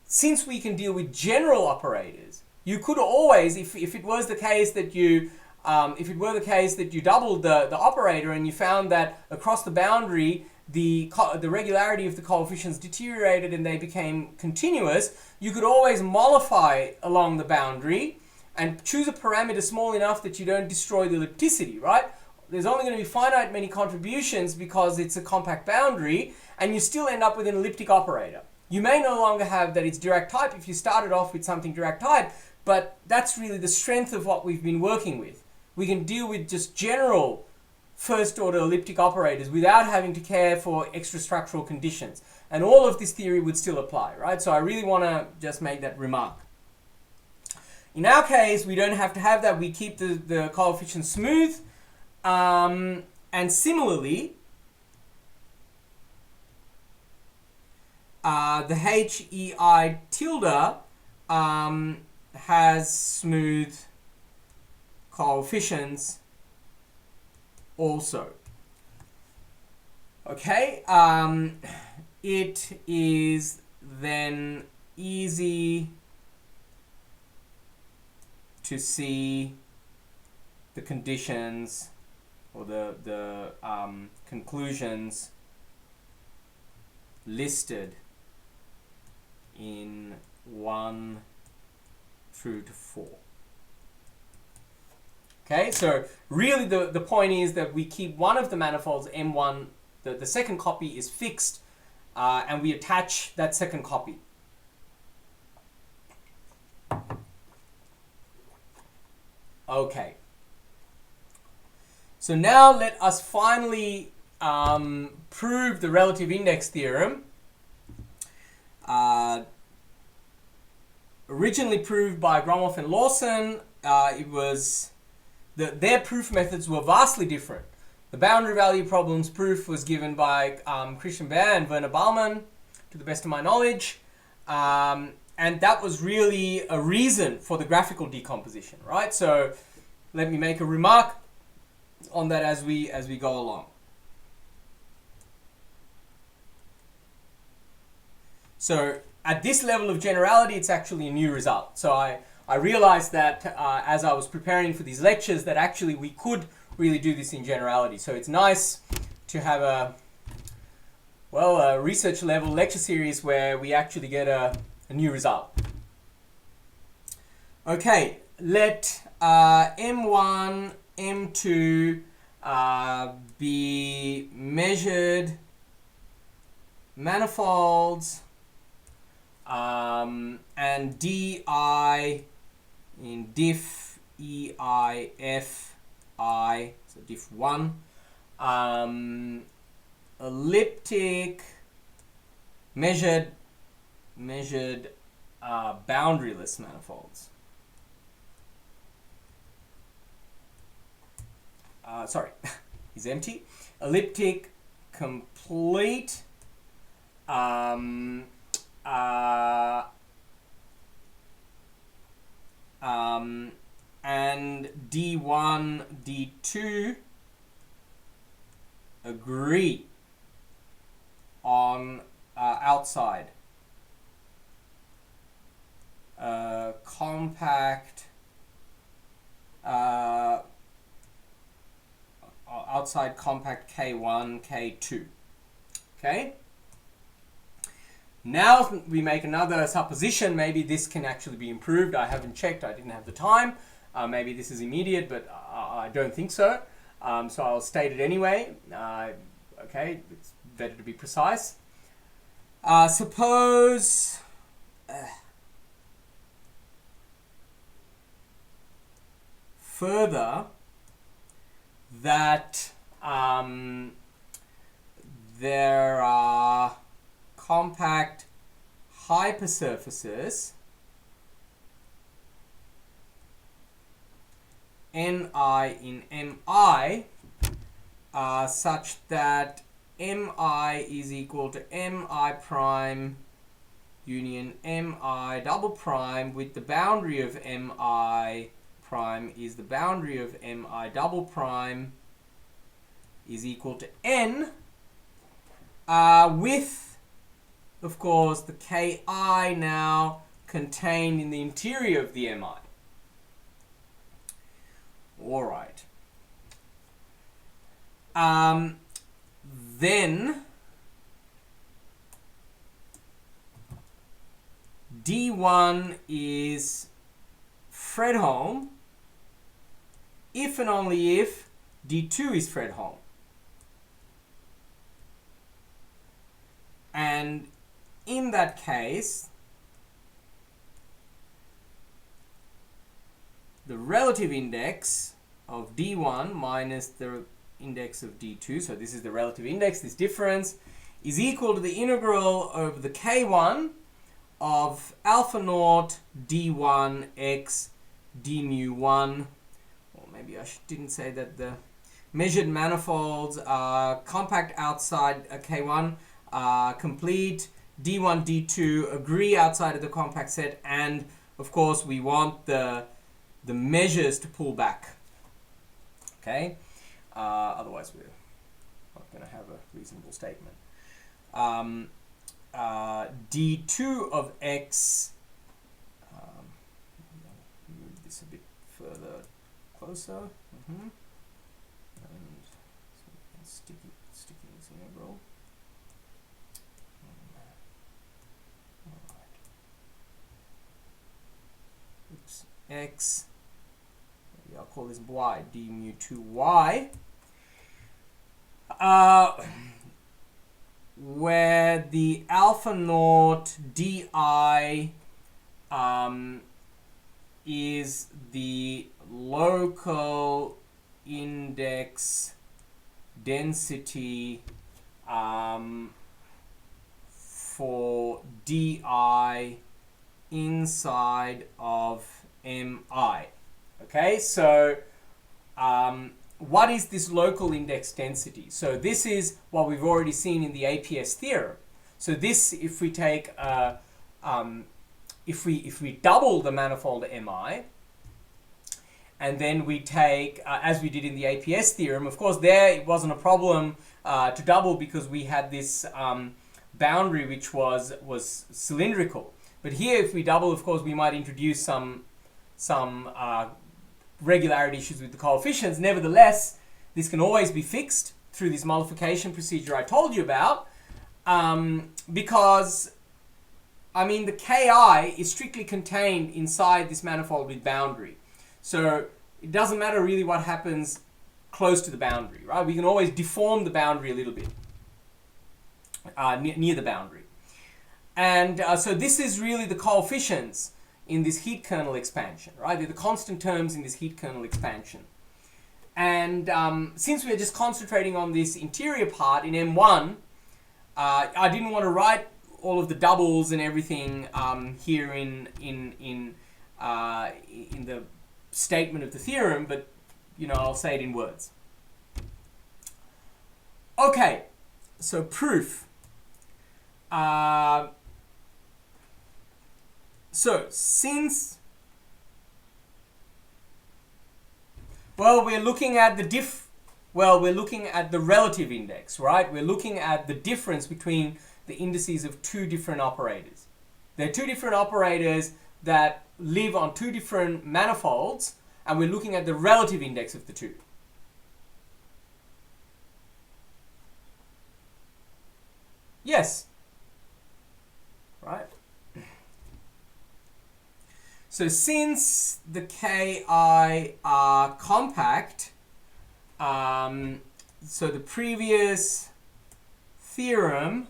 since we can deal with general operators, you could always, if it was the case that you doubled the operator and you found that across the boundary the regularity of the coefficients deteriorated and they became continuous, you could always mollify along the boundary and choose a parameter small enough that you don't destroy the ellipticity, right? There's only going to be finite many contributions because it's a compact boundary, and you still end up with an elliptic operator. You may no longer have that it's Dirac type if you started off with something Dirac type, but that's really the strength of what we've been working with. We can deal with just general first order elliptic operators without having to care for extra structural conditions. And all of this theory would still apply, right? So I really want to just make that remark. In our case, we don't have to have that. We keep the coefficients smooth. And similarly, the HEI tilde has smooth coefficients also. Okay, it is then easy to see the conditions or the conclusions listed in 1 through to 4. Okay, so really the point is that we keep one of the manifolds M1, the second copy is fixed, and we attach that second copy. Okay. So now let us finally prove the relative index theorem. Originally proved by Gromov and Lawson, their proof methods were vastly different. The boundary value problems proof was given by Christian Baer and Werner Baumann, to the best of my knowledge, and that was really a reason for the graphical decomposition, right? So let me make a remark on that as we go along. So at this level of generality, it's actually a new result. So I realized that as I was preparing for these lectures that actually we could really do this in generality. So it's nice to have a research level lecture series where we actually get a new result. Okay, let M1, M2 be measured manifolds, and DI in diff EIF I, so diff 1, elliptic measured boundaryless manifolds. Sorry, is empty. Elliptic complete and D1, D2 agree on outside compact outside compact K1, K2. Okay. Now we make another supposition. Maybe this can actually be improved. I haven't checked. I didn't have the time. Maybe this is immediate, but I don't think so. So I'll state it anyway. Okay, it's better to be precise. Suppose further that there are compact hypersurfaces Ni in Mi such that mi is equal to mi prime union mi double prime, with the boundary of mi prime is the boundary of mi double prime, is equal to n, with, of course, the ki now contained in the interior of the mi. All right. Then D1 is Fredholm if and only if D2 is Fredholm. And in that case, the relative index of D1 minus the index of D2, so this is the relative index, this difference, is equal to the integral over the K1 of alpha naught D1 x d mu 1, or maybe I didn't say that the measured manifolds are compact outside a K1, complete, D1, D2 agree outside of the compact set, and of course we want the measures to pull back. Okay, otherwise we're not going to have a reasonable statement. D2 of x, move this a bit further closer, and so we can stick this integral. Alright. Oops, x, maybe I'll call this y, d mu 2y. Where the alpha naught di is the local index density for di inside of mi. Okay, so what is this local index density? So this is what we've already seen in the APS theorem. So this, if we take, if we double the manifold mi, and then we take, as we did in the APS theorem, of course there it wasn't a problem to double because we had this boundary which was cylindrical. But here, if we double, of course, we might introduce some regularity issues with the coefficients. Nevertheless, this can always be fixed through this multiplication procedure I told you about, because, I mean, the Ki is strictly contained inside this manifold with boundary. So it doesn't matter really what happens close to the boundary, right? We can always deform the boundary a little bit, near the boundary. And so this is really the coefficients in this heat kernel expansion, right? They're the constant terms in this heat kernel expansion. And since we're just concentrating on this interior part in M1, I didn't want to write all of the doubles and everything here in the statement of the theorem, but you know, I'll say it in words. Okay, so proof. So since, well, we're looking at the we're looking at the relative index, right? We're looking at the difference between the indices of two different operators. They're two different operators that live on two different manifolds, and we're looking at the relative index of the two. Yes. Right? So since the Ki are compact, so the previous theorem,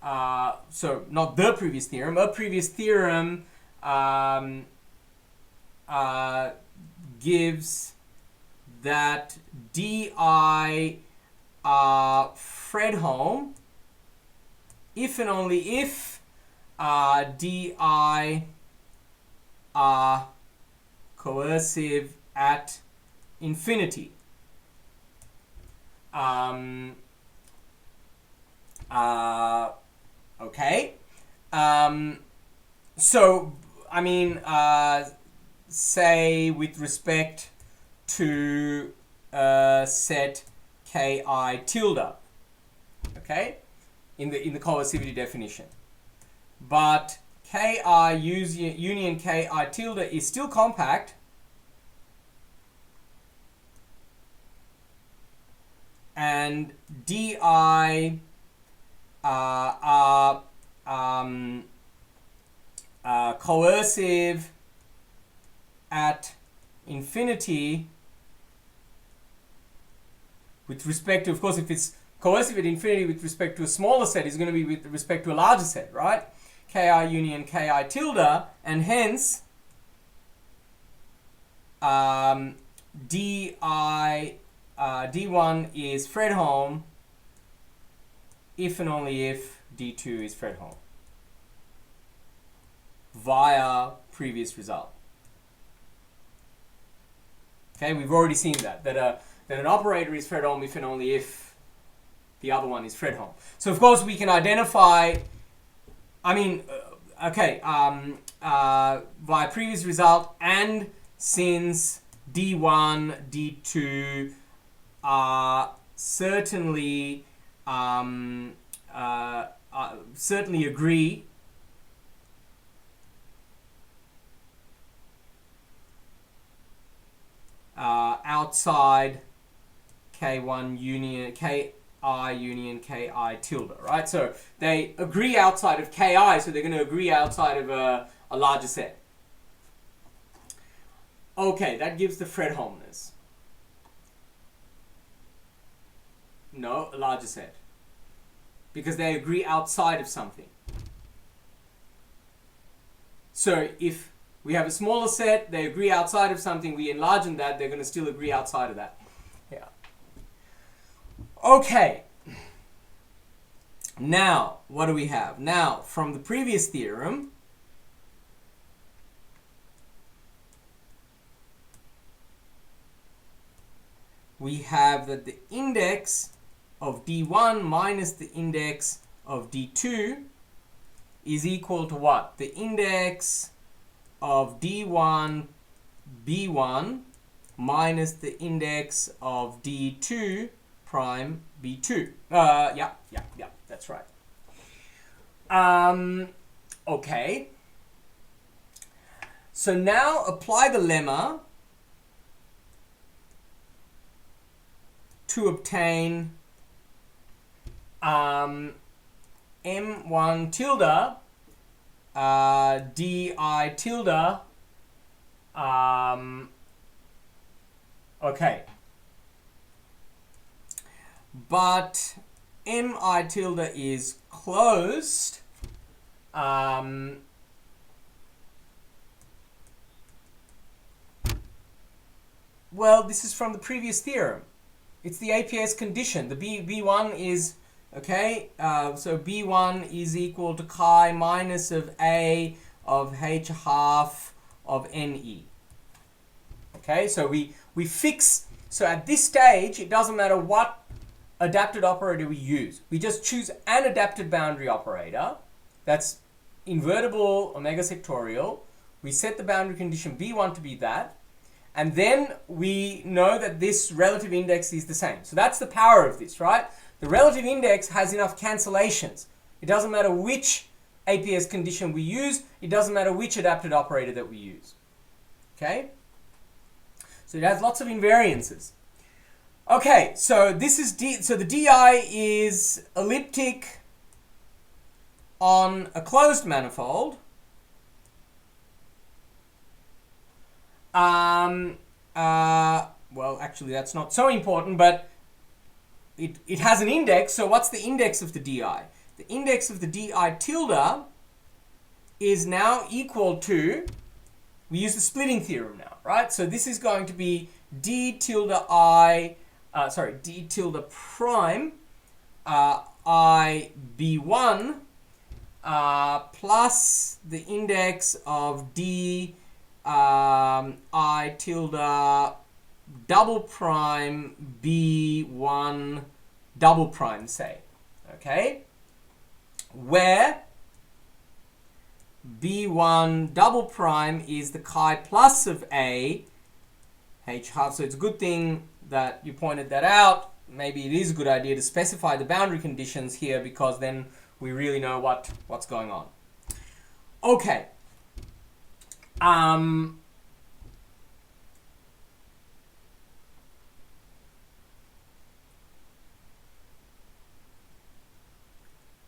so not the previous theorem, a previous theorem gives that di are Fredholm if and only if di are coercive at infinity. Okay. So, I mean, say with respect to set ki tilde, okay, in the coercivity definition, but ki union ki tilde is still compact, and di are coercive at infinity with respect to, of course, if it's coercive at infinity with respect to a smaller set, is going to be with respect to a larger set, right? Ki union ki tilde, and hence D1 is Fredholm if and only if D2 is Fredholm via previous result. Okay, we've already seen that an operator is Fredholm if and only if the other one is Fredholm. So of course we can identify, via previous result, and since D1, D2 are certainly certainly agree outside K1 union Ki union Ki tilde, right? So they agree outside of Ki, so they're going to agree outside of a larger set. Okay, that gives the Fredholmness. No, a larger set. Because they agree outside of something. So if we have a smaller set, they agree outside of something, we enlarge that, they're going to still agree outside of that. Yeah. Okay. Now, what do we have? Now, from the previous theorem, we have that the index of D1 minus the index of D2 is equal to what? The index of D1 B1 minus the index of D2 prime B2. Yeah, that's right. Okay. So now apply the lemma to obtain M1 tilde di tilde. Okay. But mi tilde is closed. Well, this is from the previous theorem. It's the APS condition. The B1 is, okay, so B1 is equal to chi minus of A of H half of NE. Okay, so we fix, so at this stage, it doesn't matter what adapted operator we use. We just choose an adapted boundary operator that's invertible omega sectorial. We set the boundary condition B1 to be that. And then we know that this relative index is the same. So that's the power of this, right? The relative index has enough cancellations. It doesn't matter which APS condition we use. It doesn't matter which adapted operator that we use. Okay? So it has lots of invariances. Okay, so this is so the DI is elliptic on a closed manifold. Well, actually, that's not so important, but it has an index. So what's the index of the DI? The index of the DI tilde is now equal to, we use the splitting theorem now, right? So this is going to be D tilde prime I B1 plus the index of D I tilde double prime B1 double prime, say. Okay? where B1 double prime is the chi plus of A H half. So it's a good thing that you pointed that out. Maybe it is a good idea to specify the boundary conditions here, because then we really know what's going on. Okay.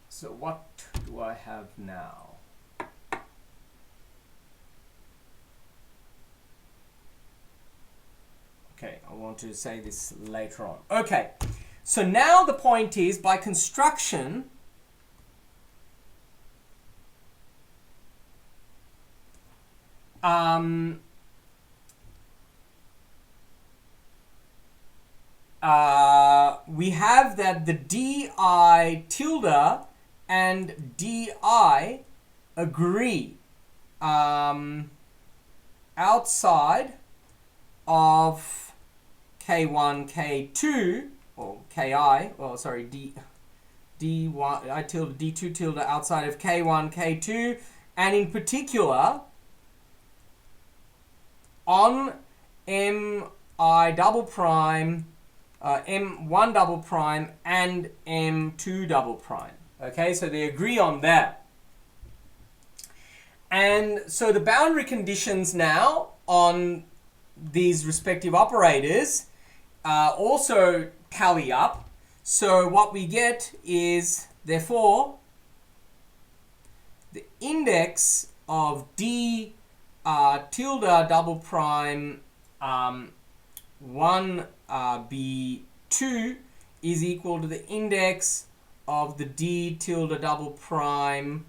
So what do I have now? Okay, I want to say this later on. Okay, so now the point is, by construction, we have that the di tilde and di agree outside of k1, k2, or ki, well, sorry, d1, I tilde, d2 tilde outside of k1, k2, and in particular on mi double prime, m1 double prime, and m2 double prime. Okay, so they agree on that. And so the boundary conditions now on these respective operators also tally up. So what we get is, therefore, the index of d tilde double prime 1 b2 is equal to the index of the d tilde double prime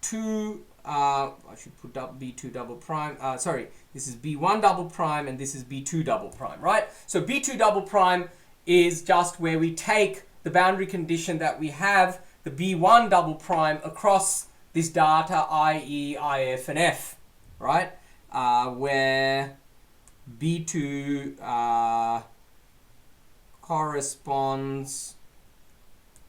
2, I should put up b2 double prime, sorry, this is b1 double prime and this is b2 double prime, right? So b2 double prime is just where we take the boundary condition that we have, the b1 double prime, across this data, i.e. if and f, right? Where b2 corresponds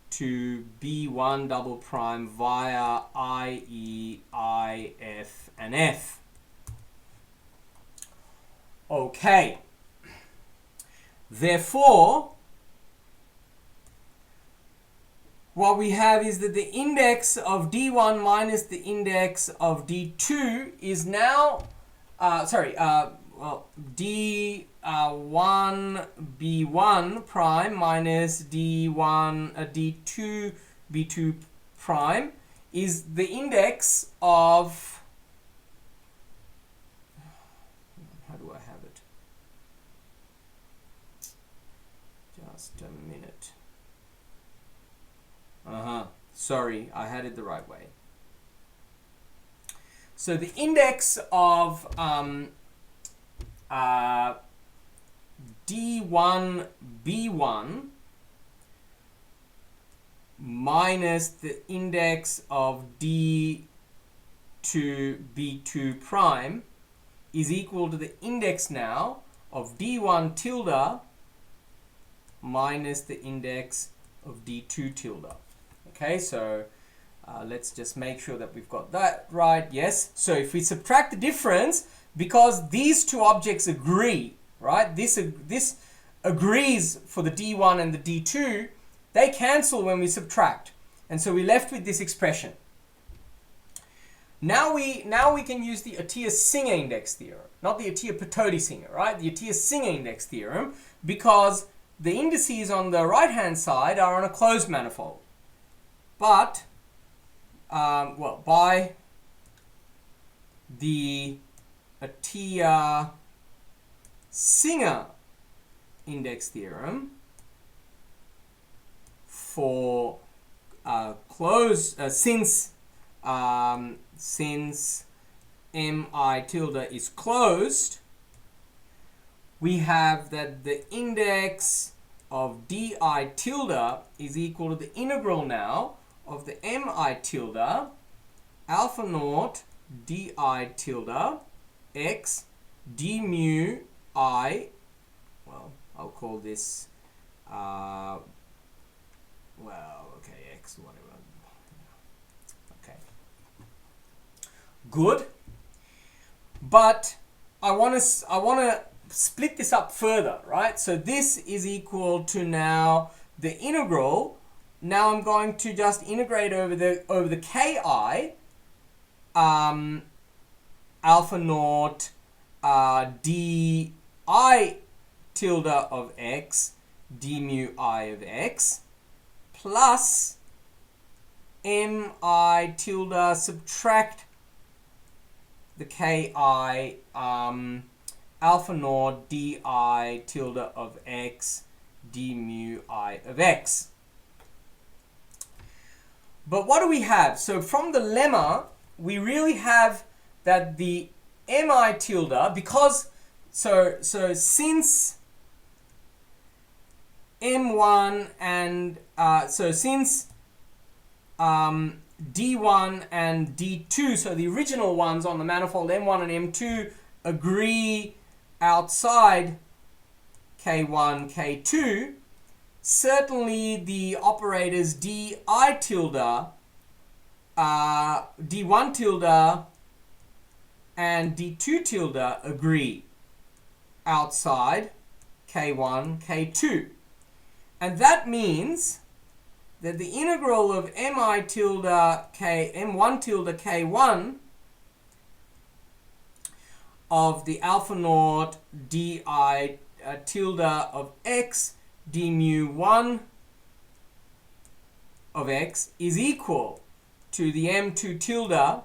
to b1 double prime via i.e. if and f. Okay. Therefore, what we have is that the index of d1 minus the index of d2 is now, d1 b1 prime minus d1 d2 b2 prime is the index of, how do I have it? Just a minute. Sorry, I had it the right way. So the index of d1 b1 minus the index of d2 b2 prime is equal to the index now of d1 tilde minus the index of d2 tilde. Okay, so let's just make sure that we've got that right. Yes, so if we subtract the difference, because these two objects agree, right? This agrees for the d1 and the d2, they cancel when we subtract. And so we're left with this expression. Now we can use the Atiyah-Singer index theorem, not the Atiyah-Patodi-Singer, right? The Atiyah-Singer index theorem, because the indices on the right-hand side are on a closed manifold. But, well, by the Atiyah-Singer index theorem for since mi tilde is closed, we have that the index of di tilde is equal to the integral now of the mi tilde alpha naught di tilde x d mu I, well, I'll call this, x, whatever. Okay. Good. But I want to split this up further, right? So this is equal to now the integral. Now I'm going to just integrate over the ki alpha naught di tilde of x d mu I of x plus mi tilde subtract the ki alpha naught di tilde of x d mu I of x. But what do we have? So from the lemma, we really have that the mi tilde, because so since m1 and since d1 and d2, so the original ones on the manifold m1 and m2 agree outside k1, k2, certainly the operators di tilde, d1 tilde, and d2 tilde agree outside k1, k2. And that means that the integral of mi tilde k, m1 tilde k1 of the alpha naught di tilde of x d mu 1 of x is equal to the m2 tilde,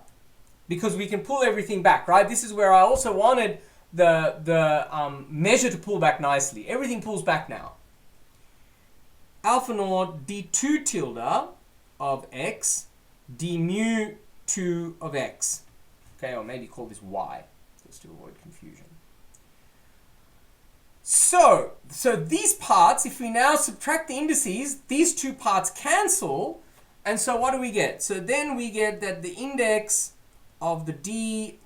because we can pull everything back, right? This is where I also wanted the measure to pull back nicely. Everything pulls back now. Alpha naught d2 tilde of x d mu 2 of x. Okay, or maybe call this y, just to avoid confusion. So these parts, if we now subtract the indices, these two parts cancel, and so what do we get? So then we get that the index of the d1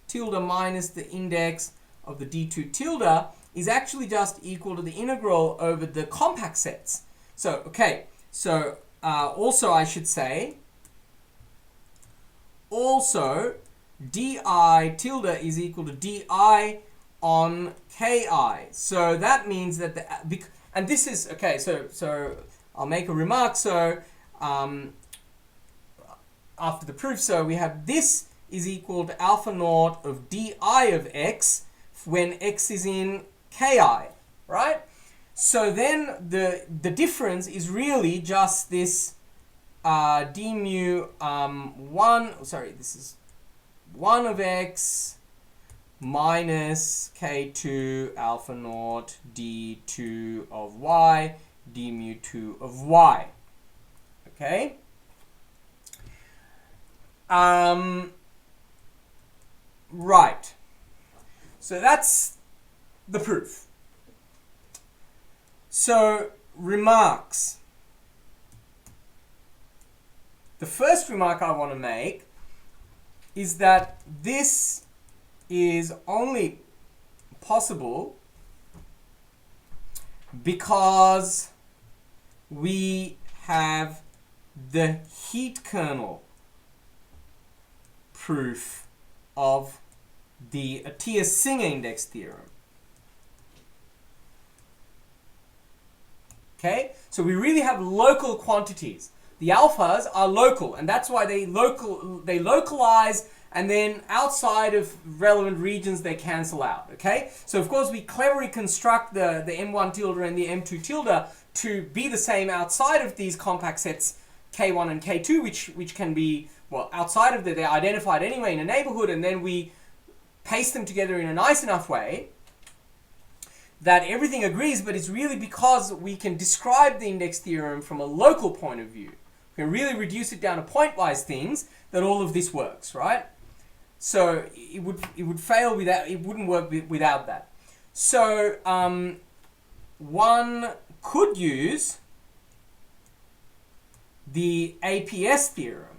tilde minus the index of the d2 tilde is actually just equal to the integral over the compact sets. So, okay, so also I should say, also di tilde is equal to di on ki. So that means that and this is, okay, so I'll make a remark. So after the proof, so we have this is equal to alpha naught of di of x when x is in ki, right? So then the difference is really just this d mu 1, sorry, this is 1 of x minus k2 alpha naught d2 of y d mu 2 of y. Okay? Right. So that's the proof. So, remarks. The first remark I want to make is that this is only possible because we have the heat kernel proof of the Atiyah-Singer index theorem. Okay, so we really have local quantities. The alphas are local, and that's why they localize, and then outside of relevant regions they cancel out. Okay, so of course we cleverly construct the m1 tilde and the m2 tilde to be the same outside of these compact sets k1 and k2, which can be, well, outside of they're identified anyway in a neighborhood, and then we paste them together in a nice enough way that everything agrees. But it's really because we can describe the index theorem from a local point of view. We can really reduce it down to pointwise things that all of this works, right? So it would fail without, it wouldn't work without that. So one could use the APS theorem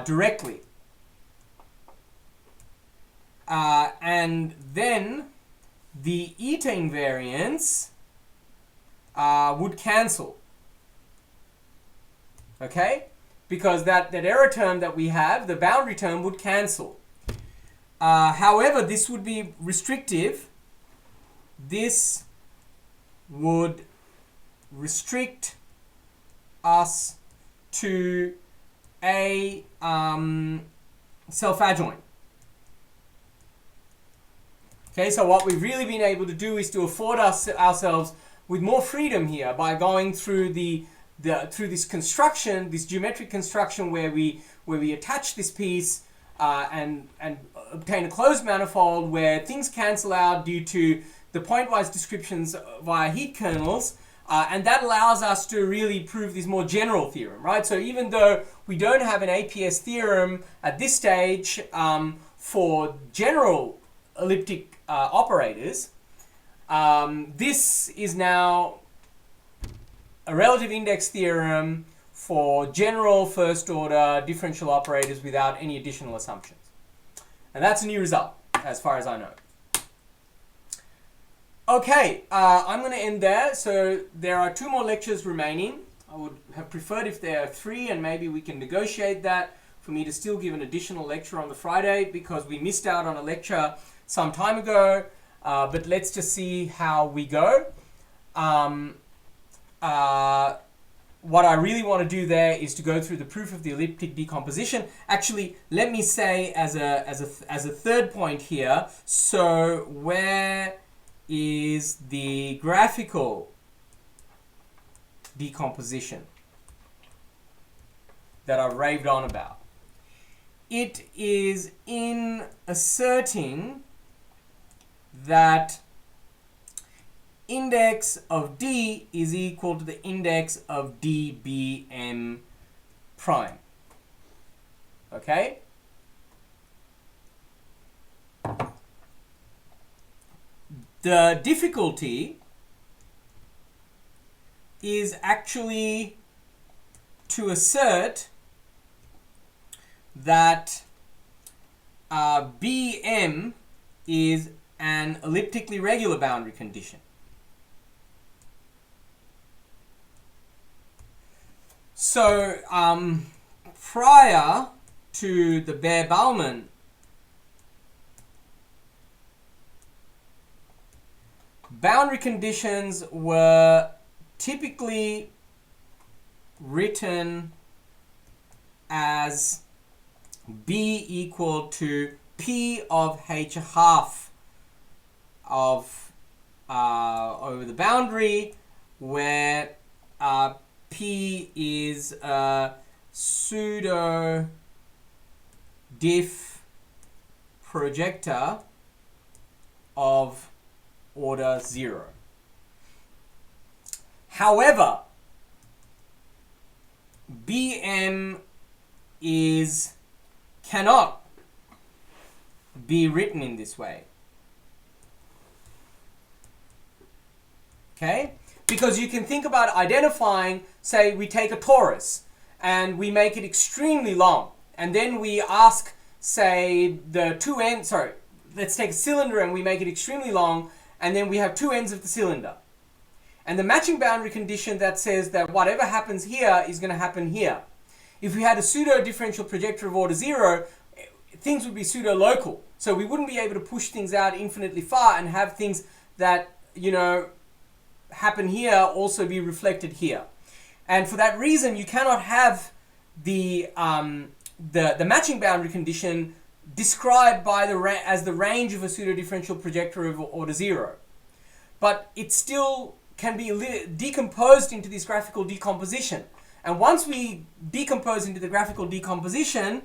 directly. And then the eta invariance would cancel. Okay? Because that error term that we have, the boundary term, would cancel. However, this would be restrictive. This would restrict us to a self-adjoint. Okay, so what we've really been able to do is to afford ourselves with more freedom here by going through through this construction, this geometric construction where we attach this piece and obtain a closed manifold where things cancel out due to the pointwise descriptions via heat kernels, and that allows us to really prove this more general theorem, right? So even though we don't have an APS theorem at this stage for general elliptic operators, this is now a relative index theorem for general first order differential operators without any additional assumptions. And that's a new result, as far as I know. Okay, I'm going to end there. So there are 2 more lectures remaining. I would have preferred if there are 3, and maybe we can negotiate that for me to still give an additional lecture on the Friday, because we missed out on a lecture some time ago. But let's just see how we go. What I really want to do there is to go through the proof of the elliptic decomposition. Actually, let me say as a third point here. So where is the graphical decomposition that I've raved on about? It is in asserting that index of D is equal to the index of dBm prime. Okay? The difficulty is actually to assert that Bm is an elliptically regular boundary condition. So prior to the Baer-Bowman boundary conditions were typically written as B equal to P of H half of over the boundary, where P is a pseudo diff projector of order 0. However, Bm cannot be written in this way. Okay? Because you can think about identifying, say we take a torus and we make it extremely long, and then we ask, say, the 2 ends, sorry, let's take a cylinder and we make it extremely long, and then we have 2 ends of the cylinder. And the matching boundary condition that says that whatever happens here is going to happen here. If we had a pseudo differential projector of order 0, things would be pseudo local. So we wouldn't be able to push things out infinitely far and have things that, you know, happen here also be reflected here. And for that reason, you cannot have the matching boundary condition described by as the range of a pseudo differential projector of order 0. But it still can be decomposed into this graphical decomposition. And once we decompose into the graphical decomposition,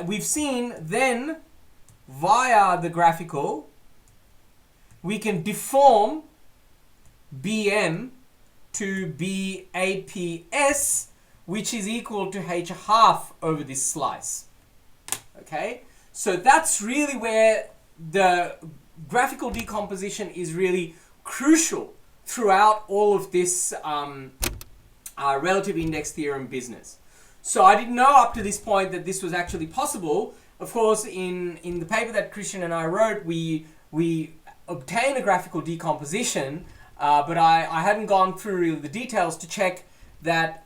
we've seen then via the graphical, we can deform Bm to BAPS, which is equal to H half over this slice. Okay, so that's really where the graphical decomposition is really crucial throughout all of this relative index theorem business. So I didn't know up to this point that this was actually possible. Of course, in the paper that Christian and I wrote, we obtain a graphical decomposition but I hadn't gone through the details to check that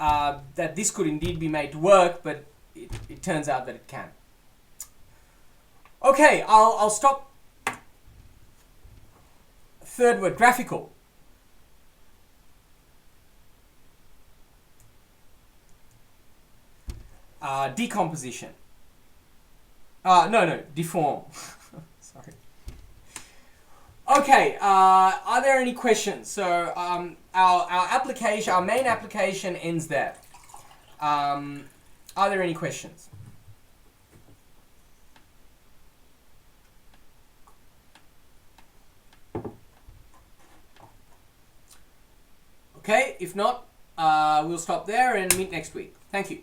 that this could indeed be made to work, but it turns out that it can. Okay, I'll stop. Third word, graphical. Decomposition. No, deform. Sorry. Okay, are there any questions? So our application, our main application ends there. Are there any questions? Okay, if not, we'll stop there and meet next week. Thank you.